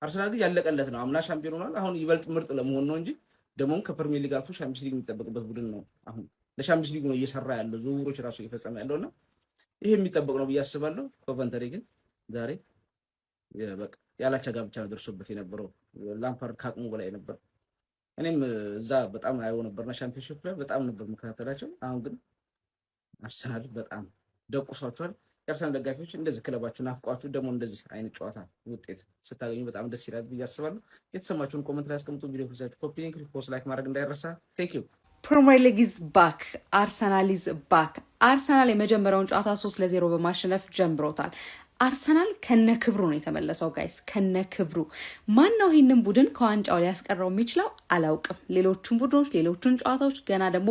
አርሰናል ግን ያለቀለት ነው። አምና ሻምፒዮን ሆኗል። አሁን ይበልጥ ምርጥ ለመሆን ነው እንጂ ደግሞ ከፕሪሚየር ሊግ አልፎ ሻምፒዮንስ ሊግ የሚጠበቅበት ቡድን ነው። አሁን ለሻምፒዮንስ ሊግ ነው እየሰራ ያለው ዝውውሮች ራሱ እየፈጸመ ያለውና ይሄ የሚጠበቅ ነው ብዬ አስባለሁ። ኮቨንተሪ ግን ዛሬ በቃ ያላቻ ጋብቻ ነው ደርሶበት የነበረው። ላምፓርድ ከአቅሙ በላይ ነበር። እኔም እዛ በጣም አየው ነበርና ሻምፒዮንሺፕ ላይ በጣም ነበር መከታተላቸው። አሁን ግን አርሰናል በጣም ደቁሷቸዋል። የአርሰናል ደጋፊዎች እንደዚህ ክለባችሁ ናፍቋችሁ ደግሞ እንደዚህ አይነት ጨዋታ ውጤት ስታገኙ በጣም ደስ ይላል ብዬ አስባለሁ። የተሰማችሁን ኮሜንት ላይ አስቀምጡ። ቪዲዮ ሁላችሁ ኮፒ ሊንክ፣ ሪፖስት፣ ላይክ ማድረግ እንዳይረሳ። ቴንክ ዩ። ፕሪሚየር ሊግ ኢዝ ባክ፣ አርሰናል ኢዝ ባክ። አርሰናል የመጀመሪያውን ጨዋታ 3-0 በማሸነፍ ጀምሮታል። አርሰናል ከነ ክብሩ ነው የተመለሰው ጋይስ፣ ከነ ክብሩ። ማን ነው ይህንን ቡድን ከዋንጫው ሊያስቀረው የሚችለው? አላውቅም። ሌሎቹን ቡድኖች ሌሎቹን ጨዋታዎች ገና ደግሞ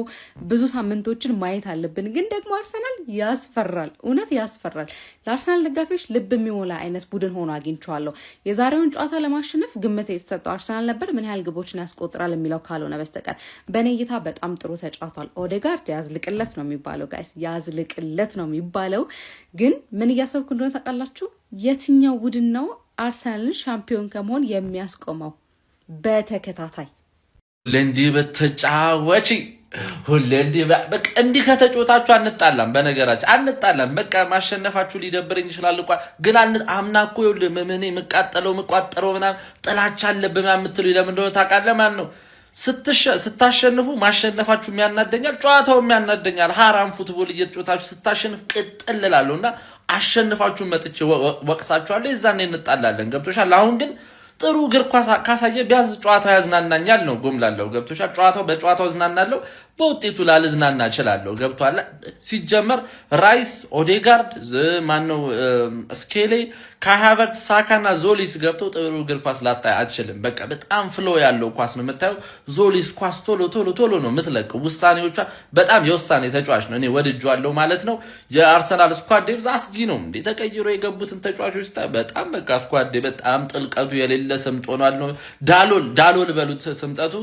ብዙ ሳምንቶችን ማየት አለብን። ግን ደግሞ አርሰናል ያስፈራል፣ እውነት ያስፈራል። ለአርሰናል ደጋፊዎች ልብ የሚሞላ አይነት ቡድን ሆኖ አግኝቼዋለሁ። የዛሬውን ጨዋታ ለማሸነፍ ግምት የተሰጠው አርሰናል ነበር። ምን ያህል ግቦችን ያስቆጥራል የሚለው ካልሆነ በስተቀር በእኔ እይታ በጣም ጥሩ ተጫውቷል። ኦዴጋርድ ያዝልቅለት ነው የሚባለው ጋይስ፣ ያዝልቅለት ነው የሚባለው። ግን ምን እያሰብኩ እንደሆነ ታውቃላችሁ? የትኛው ቡድን ነው አርሰናልን ሻምፒዮን ከመሆን የሚያስቆመው? በተከታታይ ለንዲ በተጫዋች ሁሌ እንዲህ ከተጫወታችሁ አንጣላም። በነገራችን አንጣላም። በቃ ማሸነፋችሁ ሊደብረኝ ይችላል እንኳን ግን አምና እኮ ምን የምቃጠለው ምናምን ጥላቻ አለብህ ምናምን የምትሉኝ ለምን እንደሆነ ታውቃለህ? ማን ነው ስታሸንፉ ማሸነፋችሁ የሚያናደኛል፣ ጨዋታው የሚያናደኛል። ሀራም ፉትቦል እየተጫወታችሁ ስታሸንፍ ቅጥል እላለሁና አሸንፋችሁ መጥቼ ወቅሳችኋለሁ። የዛኔ እንጣላለን። ገብቶሻል? አሁን ግን ጥሩ እግር ኳስ ካሳየ ቢያንስ ጨዋታው ያዝናናኛል ነው ጎምላለው። ገብቶሻል? በጨዋታው ዝናናለው፣ በውጤቱ ላልዝናና እችላለሁ። ገብቷል? ሲጀመር ራይስ፣ ኦዴጋርድ፣ ማነው ስኬሌ፣ ካሃቨርት፣ ሳካና ዞሊስ ገብተው ጥሩ እግር ኳስ ላታይ አትችልም። በቃ በጣም ፍሎ ያለው ኳስ ነው የምታየው። ዞሊስ ኳስ ቶሎ ነው የምትለቀው። ውሳኔዎቿ በጣም የውሳኔ ተጫዋች ነው። እኔ ወድጄዋለሁ ማለት ነው። የአርሰናል ስኳድ ዴብዝ አስጊ ነው እንዴ! ተቀይሮ የገቡትን ተጫዋቾች በጣም በቃ ስኳድ በጣም ጥልቀቱ የሌለ ስምጥ ሆኗል ነው። ዳሎል በሉት ስምጠቱ።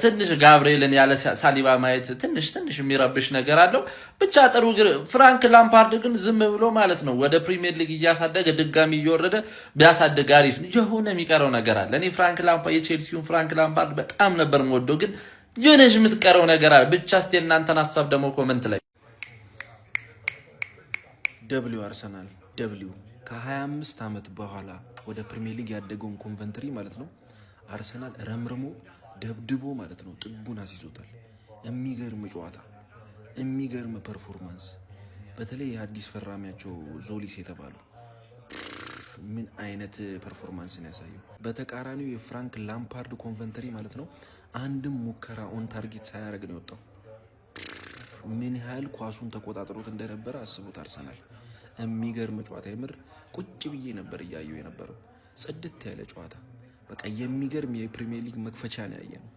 ትንሽ ጋብርኤልን ያለ ሳሊባ ማየት ትንሽ የሚረብሽ ነገር አለው። ብቻ ጥሩ ፍራንክ ላምፓርድ ግን ዝም ብሎ ማለት ነው ወደ ፕሪሚየር ሊግ እያሳደገ ድጋሚ እየወረደ ቢያሳድግ አሪፍ ነው። የሆነ የሚቀረው ነገር አለ። እኔ የቼልሲውን ፍራንክ ላምፓርድ በጣም ነበር የምወደው፣ ግን የሆነች የምትቀረው ነገር አለ። ብቻ እስቲ እናንተን ሀሳብ ደግሞ ኮመንት ላይ ደብሊው አርሰናል ደብሊው ከ25 ዓመት በኋላ ወደ ፕሪሚየር ሊግ ያደገውን ኮንቨንትሪ ማለት ነው አርሰናል ረምርሞ ደብድቦ ማለት ነው ጥጉን አስይዞታል። የሚገርም ጨዋታ፣ የሚገርም ፐርፎርማንስ። በተለይ የአዲስ ፈራሚያቸው ዞሊስ የተባለው ምን አይነት ፐርፎርማንስን ያሳየው። በተቃራኒው የፍራንክ ላምፓርድ ኮንቨንተሪ ማለት ነው አንድም ሙከራ ኦን ታርጌት ሳያደርግ ነው የወጣው። ምን ያህል ኳሱን ተቆጣጥሮት እንደነበረ አስቡት። አርሰናል የሚገርም ጨዋታ፣ የምር ቁጭ ብዬ ነበር እያየው የነበረው። ጽድት ያለ ጨዋታ፣ በቃ የሚገርም የፕሪሚየር ሊግ መክፈቻ ነው ያየነው።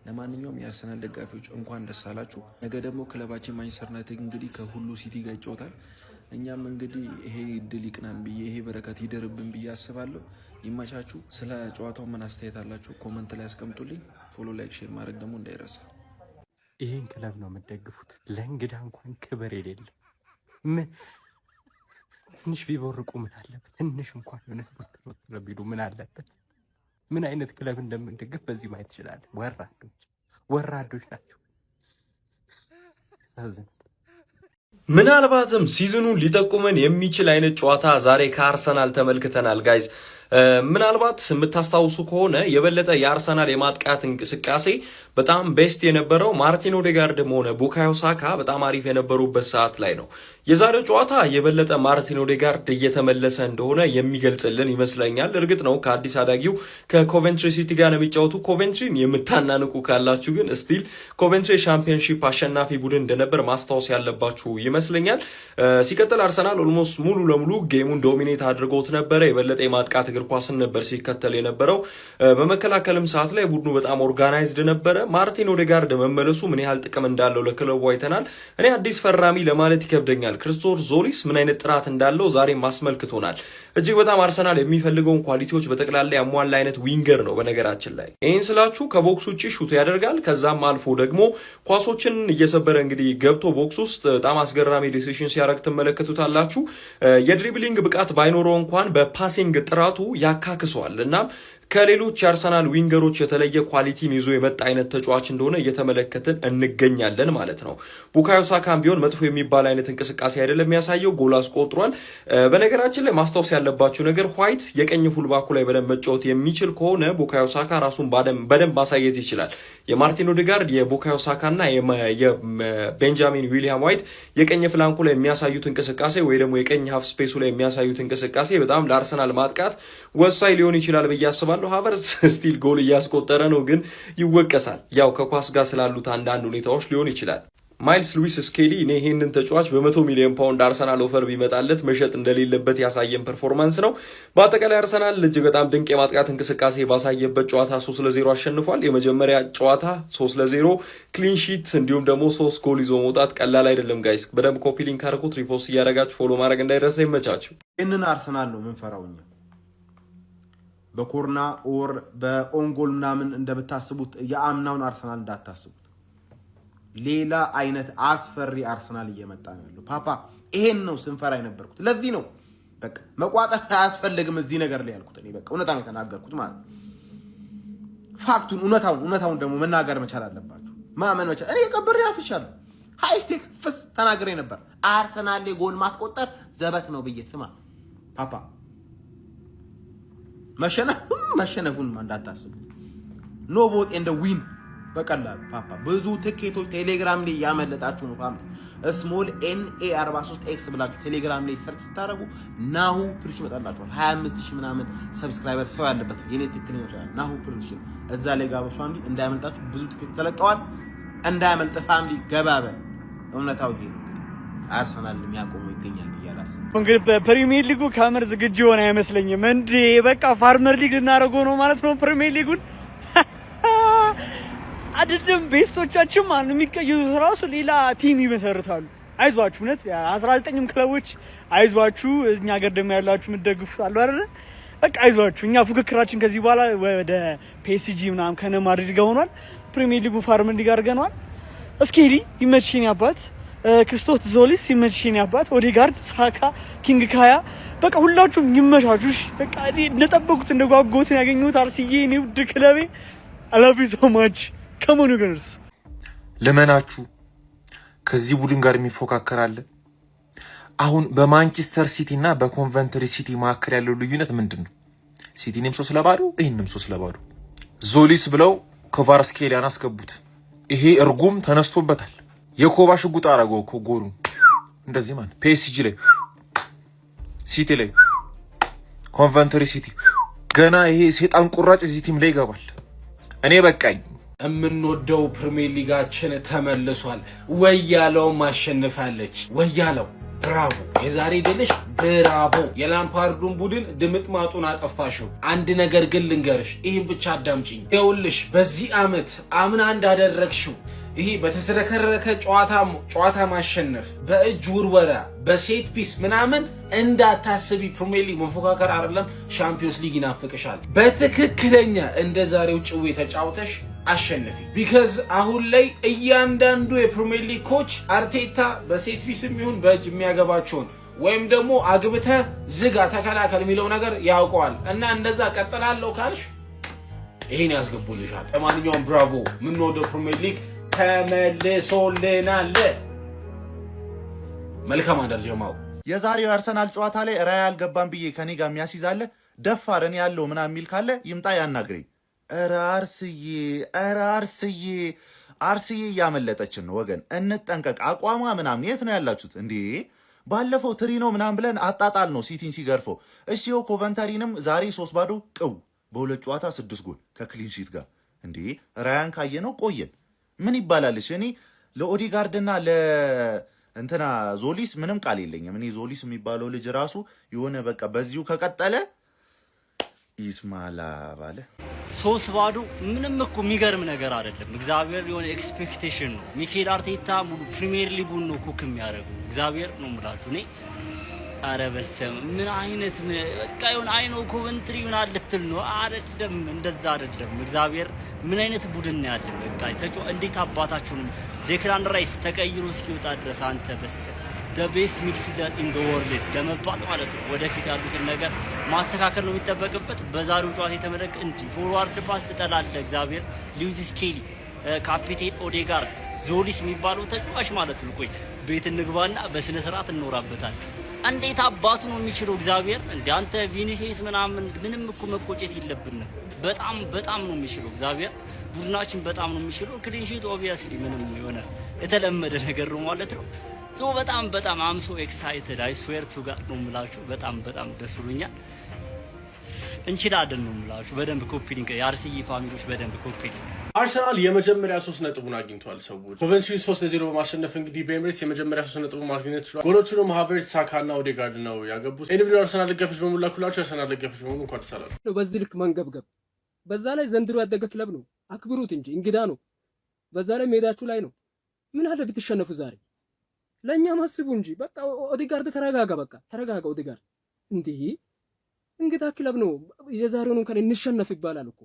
ለማንኛውም የአርሰናል ደጋፊዎች እንኳን ደስ አላችሁ። ነገ ደግሞ ክለባችን ማንቸስተር ዩናይትድ እንግዲህ ከሁሉ ሲቲ ጋር ይጫወታል። እኛም እንግዲህ ይሄ ድል ይቅናን ብዬ ይሄ በረከት ይደርብን ብዬ አስባለሁ። ይመቻችሁ። ስለ ጨዋታው ምን አስተያየት አላችሁ? ኮመንት ላይ አስቀምጡልኝ። ፎሎ፣ ላይክ፣ ሼር ማድረግ ደግሞ እንዳይረሳ። ይሄን ክለብ ነው የምትደግፉት? ለእንግዳ እንኳን ክብር የሌለው ትንሽ ቢቦርቁ ምን አለበት? ትንሽ እንኳን የሆነ ቢሉ ምን አለበት? ምን አይነት ክለብ እንደምንደግፍ በዚህ ማየት ይችላል። ወራዶች ናቸው። ምናልባትም ሲዝኑን ሊጠቁመን የሚችል አይነት ጨዋታ ዛሬ ከአርሰናል ተመልክተናል ጋይዝ። ምናልባት የምታስታውሱ ከሆነ የበለጠ የአርሰናል የማጥቃት እንቅስቃሴ በጣም ቤስት የነበረው ማርቲን ኦዴጋርድም ሆነ ቡካዮ ሳካ በጣም አሪፍ የነበሩበት ሰዓት ላይ ነው። የዛሬው ጨዋታ የበለጠ ማርቲን ኦዴጋርድ እየተመለሰ እንደሆነ የሚገልጽልን ይመስለኛል። እርግጥ ነው ከአዲስ አዳጊው ከኮቨንትሪ ሲቲ ጋር ነው የሚጫወቱ። ኮቨንትሪን የምታናንቁ ካላችሁ ግን ስቲል ኮቨንትሪ ሻምፒዮንሺፕ አሸናፊ ቡድን እንደነበር ማስታወስ ያለባችሁ ይመስለኛል። ሲቀጥል አርሰናል ኦልሞስት ሙሉ ለሙሉ ጌሙን ዶሚኔት አድርጎት ነበረ። የበለጠ የማጥቃት እግር ኳስን ነበር ሲከተል የነበረው። በመከላከልም ሰዓት ላይ ቡድኑ በጣም ኦርጋናይዝድ ነበረ። ማርቲን ኦዴጋርድ መመለሱ ምን ያህል ጥቅም እንዳለው ለክለቡ አይተናል። እኔ አዲስ ፈራሚ ለማለት ይከብደኛል። ክርስቶስ ዞሊስ ምን አይነት ጥራት እንዳለው ዛሬም አስመልክቶናል። እጅግ በጣም አርሰናል የሚፈልገውን ኳሊቲዎች በጠቅላላ ያሟላ አይነት ዊንገር ነው። በነገራችን ላይ ይህን ስላችሁ ከቦክስ ውጭ ሹት ያደርጋል። ከዛም አልፎ ደግሞ ኳሶችን እየሰበረ እንግዲህ ገብቶ ቦክስ ውስጥ በጣም አስገራሚ ዲሲሽን ሲያደርግ ትመለከቱታላችሁ። የድሪብሊንግ ብቃት ባይኖረው እንኳን በፓሲንግ ጥራቱ ያካክሰዋል። እናም ከሌሎች የአርሰናል ዊንገሮች የተለየ ኳሊቲን ይዞ የመጣ አይነት ተጫዋች እንደሆነ እየተመለከትን እንገኛለን ማለት ነው። ቡካዮ ሳካም ቢሆን መጥፎ የሚባል አይነት እንቅስቃሴ አይደለም የሚያሳየው፣ ጎል አስቆጥሯል። በነገራችን ላይ ማስታወስ ያለባችሁ ነገር ዋይት የቀኝ ፉልባኩ ላይ በደንብ መጫወት የሚችል ከሆነ ቡካዮ ሳካ ራሱን በደንብ ማሳየት ይችላል። የማርቲን ኦዴጋርድ የቡካዮ ሳካና የቤንጃሚን ዊሊያም ዋይት የቀኝ ፍላንኩ ላይ የሚያሳዩት እንቅስቃሴ ወይ ደግሞ የቀኝ ሀፍ ስፔሱ ላይ የሚያሳዩት እንቅስቃሴ በጣም ለአርሰናል ማጥቃት ወሳኝ ሊሆን ይችላል ብዬ አስባለሁ። ሃቨርትዝ ስቲል ጎል እያስቆጠረ ነው፣ ግን ይወቀሳል። ያው ከኳስ ጋር ስላሉት አንዳንድ ሁኔታዎች ሊሆን ይችላል። ማይልስ ሉዊስ ስኬሊ እኔ ይህንን ተጫዋች በ100 ሚሊዮን ፓውንድ አርሰናል ኦፈር ቢመጣለት መሸጥ እንደሌለበት ያሳየን ፐርፎርማንስ ነው። በአጠቃላይ አርሰናል እጅግ በጣም ድንቅ የማጥቃት እንቅስቃሴ ባሳየበት ጨዋታ 3-0 አሸንፏል። የመጀመሪያ ጨዋታ 3-0 ክሊን ሺት እንዲሁም ደግሞ 3 ጎል ይዞ መውጣት ቀላል አይደለም ጋይስ። በደንብ ኮፒ ሊንክ አድርጉት፣ ሪፖስት እያደረጋችሁ ፎሎ ማድረግ እንዳይረሳ። ይመቻችሁ። ይህንን አርሰናል ነው ምንፈራው እኛ። በኮርና ኦር በኦንጎል ምናምን እንደምታስቡት የአምናውን አርሰናል እንዳታስቡት። ሌላ አይነት አስፈሪ አርሰናል እየመጣ ነው ያለው። ፓፓ ይሄን ነው ስንፈራ የነበርኩት። ለዚህ ነው በቃ መቋጠር አያስፈልግም እዚህ ነገር ላይ ያልኩት። እኔ በቃ እውነታውን የተናገርኩት ማለት ነው። ፋክቱን እውነታውን ደግሞ መናገር መቻል አለባችሁ። ማመን መቻል። እኔ ቀብሬ አፍቻለሁ። ሃይስቴክ ፍስ ተናግሬ ነበር። አርሰናል ላይ ጎል ማስቆጠር ዘበት ነው ብዬ ስማ ፓፓ መሸነፉን እንዳታስቡ። ኖ ቦት ኤንድ ዊን በቀላሉ ፓፓ ብዙ ትኬቶች ቴሌግራም ላይ ያመለጣችሁ ነው። ፋሚሊ ስሞል NA43X ብላችሁ ቴሌግራም ላይ ሰርች ስታደርጉ ናሁ ፕሪሽ ይመጣላችኋል። 25000 ምናምን ሰብስክራይበር ሰው ያለበት የኔ ትክክለኛ ቻናል ናሁ ፕሪሽ እዛ ላይ ጋር ፋሚሊ እንዳያመልጣችሁ ብዙ ትኬቶች ተለቀዋል። እንዳያመልጥ ፋሚሊ ገባበል። እውነታው ይሄ ነው። አርሰናል የሚያቆመው ይገኛል ብያላስ። እንግዲህ በፕሪሚየር ሊጉ ካመር ዝግጁ ሆነ አይመስለኝም እንዴ። በቃ ፋርመር ሊግ ልናደርገው ነው ማለት ነው ፕሪሚየር ሊጉን አይደለም። ቤስቶቻችን ማን የሚቀየሩት ራሱ ሌላ ቲም ይመሰርታሉ። አይዟችሁ እውነት 19ም ክለቦች አይዟችሁ። እኛ ሀገር ደግሞ ያላችሁ የምትደግፉት አሉ አይደል? በቃ አይዟችሁ። እኛ ፉክክራችን ከዚህ በኋላ ወደ PSG ምናምን ከነ ማድሪድ ጋር ሆኗል። ፕሪሚየር ሊጉ ፋርመር ሊግ አድርገናል። እስኪ ይመችሽኝ አባት ክርስቶስ ዞሊስ ይመችሽኝ አባት፣ ኦዴጋርድ፣ ሳካ፣ ኪንግ ካያ በቃ ሁላችሁም ይመቻቹሽ። በቃ እንደጠበቁት እንደጓጉት ያገኙት አርሲዬ እኔ ውድ ክለቤ I love you so much. Come on you guys. ለመናችሁ ከዚህ ቡድን ጋር የሚፎካከራለ። አሁን በማንቸስተር ሲቲ እና በኮንቨንትሪ ሲቲ መካከል ያለው ልዩነት ምንድነው? ሲቲንም 3 ለባዶ ይሄንም 3 ለባዶ ዞሊስ ብለው ኮቫርስኬሊያን አስገቡት። ይሄ እርጉም ተነስቶበታል። የኮባ ሽጉጥ አረገው እኮ ጎሉ እንደዚህ ማለት ፒኤስጂ ላይ ሲቲ ላይ ኮንቨንተሪ ሲቲ ገና ይሄ ሴጣን ቁራጭ እዚህ ቲም ላይ ይገባል። እኔ በቃኝ። የምንወደው ፕሪሚየር ሊጋችን ተመልሷል። ወያለው ማሸንፋለች። ወያለው ብራቮ! የዛሬ ድልሽ ብራቮ! የላምፓርዱን ቡድን ድምጥማጡን አጠፋሽው። አንድ ነገር ግን ልንገርሽ፣ ይህን ብቻ አዳምጪኝ። ይኸውልሽ በዚህ ዓመት አምና እንዳደረግሽው ይሄ በተዝረከረከ ጨዋታ ማሸነፍ፣ በእጅ ውርወራ፣ በሴት ፒስ ምናምን እንዳታስቢ። ፕሪሚየር ሊግ መፎካከር አይደለም ሻምፒዮንስ ሊግ ይናፍቅሻል። በትክክለኛ እንደ ዛሬው ጭዌ ተጫውተሽ አሸነፊ። ቢካዝ አሁን ላይ እያንዳንዱ የፕሪሚየር ሊግ ኮች አርቴታ በሴት ፒስም ይሁን በእጅ የሚያገባቸውን ወይም ደግሞ አግብተ ዝጋ ተከላከል የሚለው ነገር ያውቀዋል። እና እንደዛ ቀጥላለሁ ካልሽ ይሄን ያስገቡልሻል። ለማንኛውም ብራቮ! የምንወደው ፕሪሚየር ሊግ ተመልሶልናል። መልካም አዳር ጀማው። የዛሬው የአርሰናል ጨዋታ ላይ ራያ አልገባም ብዬ ከኔ ጋር የሚያስይዛለ ደፋር እኔ ያለው ምናምን የሚል ካለ ይምጣ ያናግረኝ። ኧረ አርስዬ እያመለጠችን ነው ወገን፣ እንጠንቀቅ። አቋሟ ምናምን የት ነው ያላችሁት እንዴ? ባለፈው ትሪኖ ምናምን ብለን አጣጣል ነው ሲቲን ሲገርፈው። እሺ ኮቨንተሪንም ዛሬ 3-0 ቅው፣ በሁለት ጨዋታ 6 ጎል ከክሊንሺት ጋር እንዴ። ራያን ካየነው ቆየን። ምን ይባላልሽ? እኔ ለኦዲጋርድና ለእንትና ዞሊስ ምንም ቃል የለኝም። እኔ ዞሊስ የሚባለው ልጅ ራሱ የሆነ በቃ በዚሁ ከቀጠለ ይስማላ ባለ 3-0 ምንም እኮ የሚገርም ነገር አይደለም። እግዚአብሔር የሆነ ኤክስፔክቴሽን ነው። ሚኬል አርቴታ ሙሉ ፕሪሚየር ሊጉን ነው ኩክ የሚያደርገው። እግዚአብሔር ነው የምላችሁ እኔ። ኧረ በስመ አብ ምን አይነት በቃ የሆነ አይኖ ኮቨንትሪ ምን አልትል ነው አይደለም፣ እንደዛ አይደለም። እግዚአብሔር ምን አይነት ቡድን ነው ያለን። በቃ እንዴት አባታችሁንም ዴክላን ራይስ ተቀይሮ እስኪወጣ ድረስ አንተ በስመ the best midfielder in the world ለመባል ማለት ነው። ወደፊት ያሉትን ነገር ማስተካከል ነው የሚጠበቅበት። በዛሬው ጨዋታ የተመለከ እንጂ ፎርዋርድ ፓስ ትጠላለህ። እግዚአብሔር ሉዊስ ስኬሊ፣ ካፒቴን ኦዴጋርድ፣ ዞሊስ የሚባለው ተጫዋች ማለት ነው። ቆይ ቤት እንግባና በስነ ስርዓት እንኖራበታል። እንዴት አባቱ ነው የሚችለው እግዚአብሔር። እንደ አንተ ቪኒሲየስ ምንም እኮ መቆጨት የለብንም። በጣም ነው የሚችለው እግዚአብሔር። ቡድናችን በጣም ነው የሚችለው። ክሊንሺት ኦብቪየስሊ ምንም የሆነ የተለመደ ነገር ነው ማለት ነው። ሶ በጣም አም ሶ ኤክሳይትድ አይ ስዌር ቱ ጋር ነው የምላችሁ። በጣም ደስ ብሎኛል። እንችላለን ነው የምላችሁ። በደንብ ኮፒ ሊንክ የአርሲኢ ፋሚሊዎች በደንብ ኮፒ ሊንክ። አርሰናል የመጀመሪያ 3 ነጥቡን አግኝቷል። ሰዎች ኮቨንትሪ 3-0 በማሸነፍ እንግዲህ በኤምሬትስ የመጀመሪያ 3 ነጥቡን ማግኘት ችሏል። ጎሎቹንም ሃቨርትዝ፣ ሳካና ኦዴጋርድ ነው ያገቡት። ኢንዲቪዱዋል አርሰናል ደጋፊዎች በሙላ ኩላችሁ አርሰናል ደጋፊዎች በሙሉ እንኳን ደስ አላችሁ። በዚህ ልክ መንገብገብ፣ በዛ ላይ ዘንድሮ ያደገ ክለብ ነው፣ አክብሩት እንጂ እንግዳ ነው። በዛ ላይ ሜዳችሁ ላይ ነው። ምን አለ ብትሸነፉ ዛሬ? ለኛ ማስቡ እንጂ በቃ ኦዴጋርድ ተረጋጋ፣ በቃ ተረጋጋ ኦዴጋርድ። እንዴ እንግዳ ክለብ ነው። የዛሬውን እንኳን እንሸነፍ ይባላል እኮ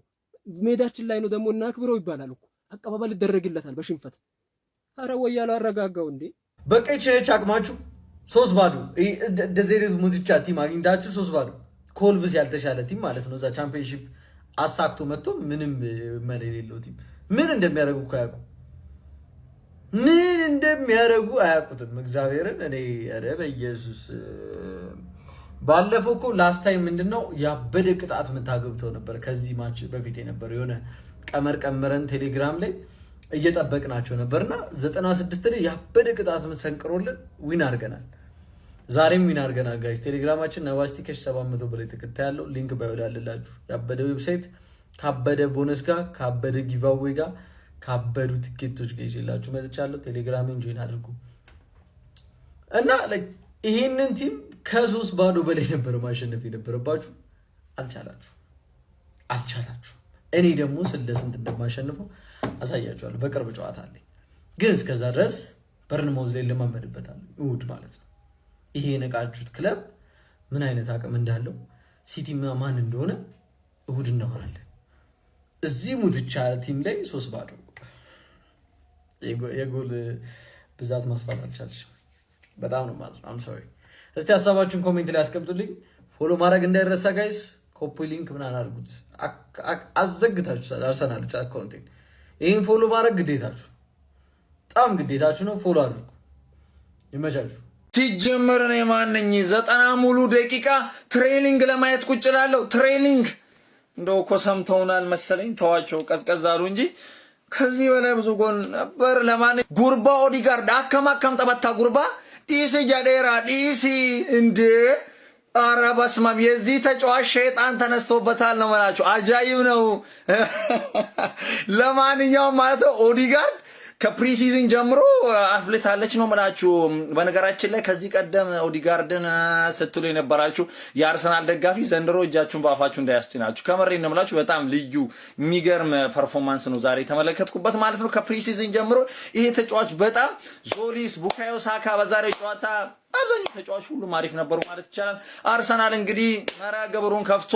ሜዳችን ላይ ነው ደግሞ እናክብረው ይባላል እኮ። አቀባበል ይደረግለታል በሽንፈት። አረ ወያለው አረጋጋው እንዴ። በቃ ይችላል አቅማችሁ 3-0 እንደዚህ አይነት ሙዚቻ ቲም አግኝታችሁ 3-0 ኮልቭስ ያልተሻለ ቲም ማለት ነው። እዛ ቻምፒዮንሺፕ አሳክቶ መጥቶ ምንም መለ የሌለው ቲም ምን እንደሚያደርጉ አያውቁትም። እግዚአብሔርን እኔ ኧረ በኢየሱስ ባለፈው እኮ ላስት ታይም ምንድነው ያበደ ቅጣት የምታገብተው ነበር። ከዚህ ማች በፊት የነበረ የሆነ ቀመር ቀመረን ቴሌግራም ላይ እየጠበቅናቸው ነበርና 96 ላይ ያበደ ቅጣት የምትሰንቅሮልን ዊን አድርገናል። ዛሬም ዊን አድርገናል ጋይስ። ቴሌግራማችን ነባስቲከሽ 700 በላይ ተከታይ ያለው ሊንክ ባይወዳልላችሁ። ያበደ ዌብሳይት ካበደ ቦነስ ጋር ካበደ ጊቫዌ ጋር ካበዱ ቲኬቶች ጋር ይዤላችሁ መጥቻለሁ። ቴሌግራምን ጆይን አድርጉ እና ይሄንን ቲም ከ3-0 በላይ ነበር ማሸነፍ የነበረባችሁ። አልቻላችሁ። እኔ ደግሞ ስለስንት እንደማሸንፈው አሳያችኋለሁ በቅርብ ጨዋታ አለኝ። ግን እስከዛ ድረስ በርንማውዝ ላይ ለማመድበታለሁ እሑድ ማለት ነው። ይሄ የነቃችሁት ክለብ ምን አይነት አቅም እንዳለው ሲቲ ማን እንደሆነ እሑድ እናወራለን። እዚህ ሙትቻ ቲም ላይ 3-0 የጎል ብዛት ማስፋት አልቻልሽም። በጣም ነው ማለት ነው። አም ሶሪ። እስቲ ሀሳባችሁን ኮሜንት ላይ አስቀምጡልኝ። ፎሎ ማድረግ እንዳይረሳ ጋይስ። ኮፒ ሊንክ ምናምን አድርጉት። አዘግታችኋል አርሰናሎች አካውንቴን። ይህን ፎሎ ማድረግ ግዴታችሁ፣ በጣም ግዴታችሁ ነው። ፎሎ አድርጉ። ይመቻችሁ። ሲጀመር እኔ ማነኝ 90 ሙሉ ደቂቃ ትሬኒንግ ለማየት ቁጭ እላለሁ። ትሬኒንግ እንደው እኮ ሰምተውናል መሰለኝ። ተዋቸው ቀዝቀዝ አሉ እንጂ ከዚህ በላይ ብዙ ጎል ነበር። ለማን ጉርባ ኦዲጋርድ አከማከም ጠበታ ጉርባ ዲሲ ጀዴራ ዲሲ እንዴ! ኧረ በስመ አብ! የዚህ ተጫዋች ሸይጣን ተነስቶበታል ነው የምላችሁ። አጃይብ ነው። ለማንኛውም ማለት ነው ኦዲጋርድ ከፕሪሲዝን ጀምሮ አፍልታለች ነው የምላችሁ። በነገራችን ላይ ከዚህ ቀደም ኦዲጋርድን ስትሉ የነበራችሁ የአርሰናል ደጋፊ ዘንድሮ እጃችሁን በአፋችሁ እንዳያስጭናችሁ። ከመሬት ነው የምላችሁ። በጣም ልዩ የሚገርም ፐርፎርማንስ ነው ዛሬ የተመለከትኩበት ማለት ነው። ከፕሪሲዝን ጀምሮ ይሄ ተጫዋች በጣም ዞሊስ፣ ቡካዮ ሳካ በዛሬው ጨዋታ አብዛኛው ተጫዋች ሁሉም አሪፍ ነበሩ ማለት ይቻላል። አርሰናል እንግዲህ መርሃ ግብሩን ከፍቶ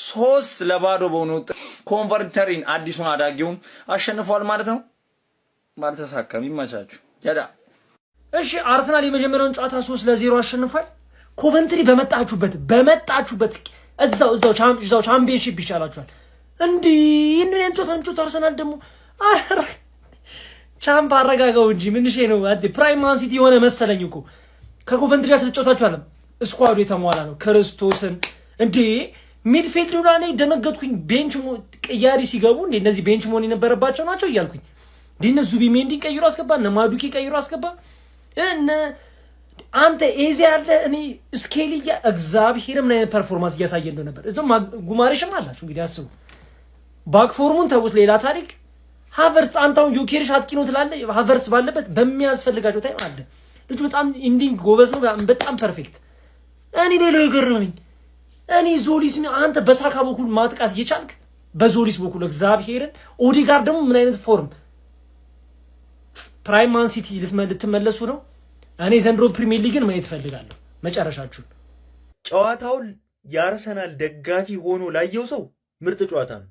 3-0 በሆነ ውጤት ኮንቨርተሪን አዲሱን አዳጊውን አሸንፏል ማለት ነው። ባልተሳካም ይመቻችሁ። ያዳ እሺ አርሰናል የመጀመሪያውን ጨዋታ 3-0 አሸንፏል። ኮቨንትሪ በመጣችሁበት እዛው ቻምፒየንሺፕ ይሻላችኋል። እንዲህ እንጨት አርሰናል ደግሞ ቻምፕ አረጋጋው እንጂ ምንሽ ነው ፕራይም ማን ሲቲ የሆነ መሰለኝ እኮ ከኮቨንትሪ ጋር ስለተጫወታችኋል። ስኳዱ የተሟላ ነው። ክርስቶስን እንዴ ሚድፊልዱ ላይ ደነገጥኩኝ። ቤንች ቅያሪ ሲገቡ እንዴ እነዚህ ቤንች መሆን የነበረባቸው ናቸው እያልኩኝ ዲነ ዙቢሜንዲ ቀይሮ አስገባ፣ እነ ማዱኪ ቀይሮ አስገባ። አንተ ኤዜ ያለ እኔ ስኬሊያ እግዚአብሔር ምን አይነት ፐርፎርማንስ እያሳየ እንደው ነበር። እዛው ጉማሬሽም አላችሁ እንግዲህ አስቡ። ባክፎርሙን ተውት፣ ሌላ ታሪክ። ሃቨርትስ አንታውን ዮኬሪሽ አጥቂ ነው ትላለህ። ሃቨርትስ ባለበት በሚያስፈልጋቸው ታይም አለ ልጁ በጣም ኢንዲንግ ጎበዝ ነው፣ በጣም ፐርፌክት። እኔ ሌላው ይገርመኝ እኔ ዞሊስ አንተ በሳካ በኩል ማጥቃት እየቻልክ በዞሊስ በኩል እግዚአብሔርን ኦዲጋርድ ደግሞ ምን አይነት ፎርም ፕራይም ማን ሲቲ ልትመለሱ ነው። እኔ ዘንድሮ ፕሪሚየር ሊግን ማየት ፈልጋለሁ መጨረሻችሁን። ጨዋታውን የአርሰናል ደጋፊ ሆኖ ላየው ሰው ምርጥ ጨዋታ ነው፣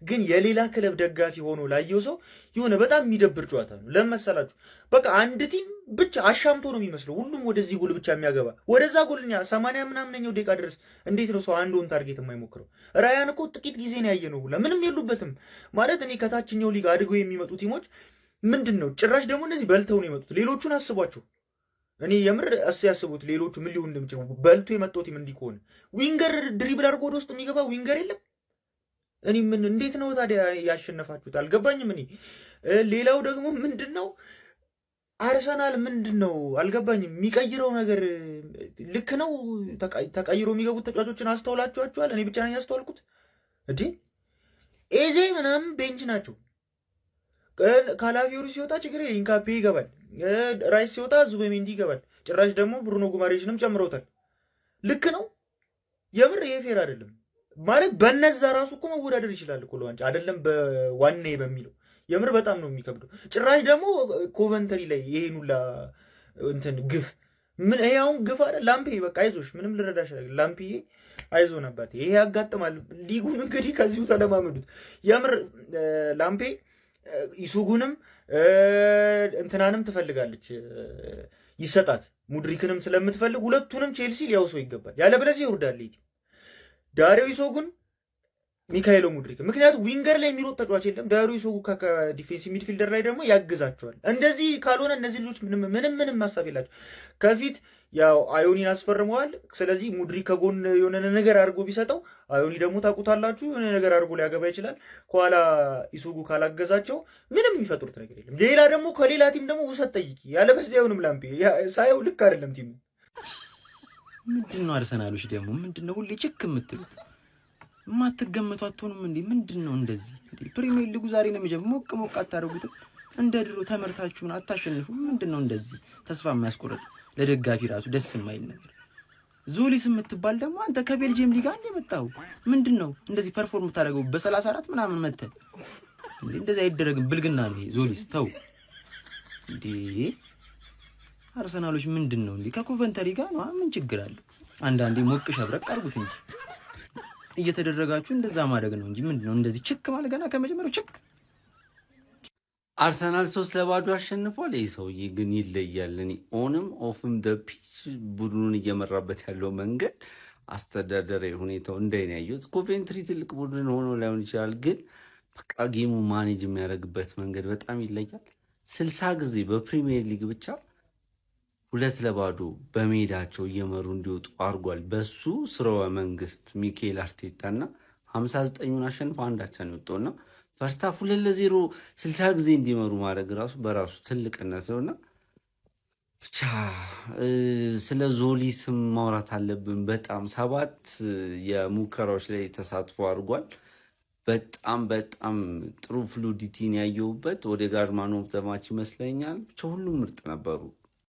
ግን የሌላ ክለብ ደጋፊ ሆኖ ላየው ሰው የሆነ በጣም የሚደብር ጨዋታ ነው። ለመሰላችሁ በቃ አንድ ቲም ብቻ አሻምቶ ነው የሚመስለው፣ ሁሉም ወደዚህ ጎል ብቻ የሚያገባ ወደዛ ጎልኛ 80 ምናምነኛው ደቂቃ ድረስ እንዴት ነው ሰው አንድ ኦን ታርጌት የማይሞክረው? ራያን እኮ ጥቂት ጊዜ ነው ያየነው ሁላ ምንም የሉበትም ማለት። እኔ ከታችኛው ሊግ አድገው የሚመጡ ቲሞች ምንድን ነው ጭራሽ ደግሞ እነዚህ በልተው ነው የመጡት። ሌሎቹን አስቧቸው። እኔ የምር ያስቡት ሌሎቹ ምን ሊሆን እንደሚችሉ። በልቶ የመጣው ቲም እንዲህ ከሆነ ዊንገር ድሪብል አድርጎ ወደ ውስጥ የሚገባ ዊንገር የለም። እኔ ምን እንዴት ነው ታዲያ ያሸነፋችሁት? አልገባኝም። እኔ ሌላው ደግሞ ምንድን ነው አርሰናል ምንድን ነው አልገባኝም። የሚቀይረው ነገር ልክ ነው? ተቀይሮ የሚገቡት ተጫዋቾችን አስተውላችኋቸዋል? እኔ ብቻ ነኝ ያስተዋልኩት እንዴ? ኤዜ ምናምን ቤንች ናቸው። ካላፊዮሪ ሲወጣ ችግር ኢንካፔ ይገባል። ራይስ ሲወጣ ዙቤሜንዲ ይገባል። ጭራሽ ደግሞ ብሩኖ ጉማሬሽንም ጨምረውታል። ልክ ነው? የምር ይሄ ፌር አይደለም ማለት። በነዛ ራሱ እኮ መወዳደር ይችላል እኮ ለዋንጫ አይደለም በዋኔ በሚለው የምር በጣም ነው የሚከብደው። ጭራሽ ደግሞ ኮቨንተሪ ላይ ይሄን ሁላ እንትን ግፍ ምን ይሄ አሁን ግፍ አይደል? ላምፔ በቃ አይዞሽ፣ ምንም ልረዳሽ ላምፔ አይዞ ነባት። ይሄ ያጋጥማል። ሊጉን እንግዲህ ከዚሁ ተለማመዱት። የምር ላምፔ ኢሱጉንም እንትናንም ትፈልጋለች ይሰጣት፣ ሙድሪክንም ስለምትፈልግ ሁለቱንም ቼልሲ ሊያውሰው ይገባል። ያለበለዚያ ይወርዳል። ዳሪዮ ኢሱጉን ሚካኤሎ ሙድሪክ፣ ምክንያቱም ዊንገር ላይ የሚሮጥ ተጫዋች የለም። ዳሪዮ ኢሱጉ ከዲፌንሲቭ ሚድፊልደር ላይ ደግሞ ያግዛቸዋል። እንደዚህ ካልሆነ እነዚህ ልጆች ምንም ሀሳብ የላቸው። ከፊት ያው አዮኒን አስፈርመዋል። ስለዚህ ሙድሪክ ከጎን የሆነ ነገር አድርጎ ቢሰጠው አዮኒ ደግሞ ታውቁታላችሁ የሆነ ነገር አድርጎ ሊያገባ ይችላል። ከኋላ ኢሱጉ ካላገዛቸው ምንም የሚፈጥሩት ነገር የለም። ሌላ ደግሞ ከሌላ ቲም ደግሞ ውሰት ጠይቂ፣ ያለበለዚያ አይሆንም። ላምፔ ሳየው ልክ አይደለም ቲሙ። ምንድነው አርሰናሎች ደግሞ ምንድነው ሁሌ ጭክ የምትሉት? የማትገመቱ አትሆኑም እንዴ? ምንድነው እንደዚህ እንዴ? ፕሪሚየር ሊጉ ዛሬ ነው የሚጀምረው። ሞቅ አታረጉትም? እንደ ድሮ ተመርታችሁን አታሸንፉም? ምንድነው እንደዚህ ተስፋ የሚያስቆርጥ ለደጋፊ ራሱ ደስ የማይል ነገር? ዞሊስ የምትባል ደግሞ አንተ ከቤልጂየም ሊጋ እንደ መጣው ምንድነው እንደዚህ ፐርፎርም ታደርገው በ34 ምናምን መተህ እንዴ? እንደዚህ አይደረግም። ብልግና ነው ይሄ። ዞሊስ ተው እንዴ! አርሰናሎች ምንድነው እንዴ? ከኮቨንተሪ ጋር ነው ምን ችግር አለ? አንዳንዴ ሞቅ ሸብረቅ አድርጉት እንጂ እየተደረጋችሁ እንደዛ ማድረግ ነው እንጂ ምንድነው እንደዚህ ችክ ማለት ገና ከመጀመሪያው ችክ። አርሰናል 3-0 አሸንፏል። ይህ ሰውዬ ግን ይለያል። እኔ ኦንም ኦፍም ፒች ቡድኑን እየመራበት ያለው መንገድ፣ አስተዳደራዊ ሁኔታው እንደኔ ያዩት ኮቬንትሪ ትልቅ ቡድን ሆኖ ላይሆን ይችላል፣ ግን በቃ ጌሙ ማኔጅ የሚያደርግበት መንገድ በጣም ይለያል። 60 ጊዜ በፕሪሚየር ሊግ ብቻ 2-0 በሜዳቸው እየመሩ እንዲወጡ አድርጓል። በሱ ስርወ መንግስት ሚኬል አርቴታና 59ን አሸንፎ አንዳቻ ነው የወጣውና ፈርስታፍ 2-0 60 ጊዜ እንዲመሩ ማድረግ ራሱ በራሱ ትልቅነት ነውና ብቻ ስለ ዞሊ ስም ማውራት አለብን። በጣም 7 የሙከራዎች ላይ ተሳትፎ አድርጓል። በጣም በጣም ጥሩ ፍሉዲቲን ያየሁበት ኦዴጋርድ ማን ኦፍ ዘ ማች ይመስለኛል። ብቻ ሁሉም ምርጥ ነበሩ።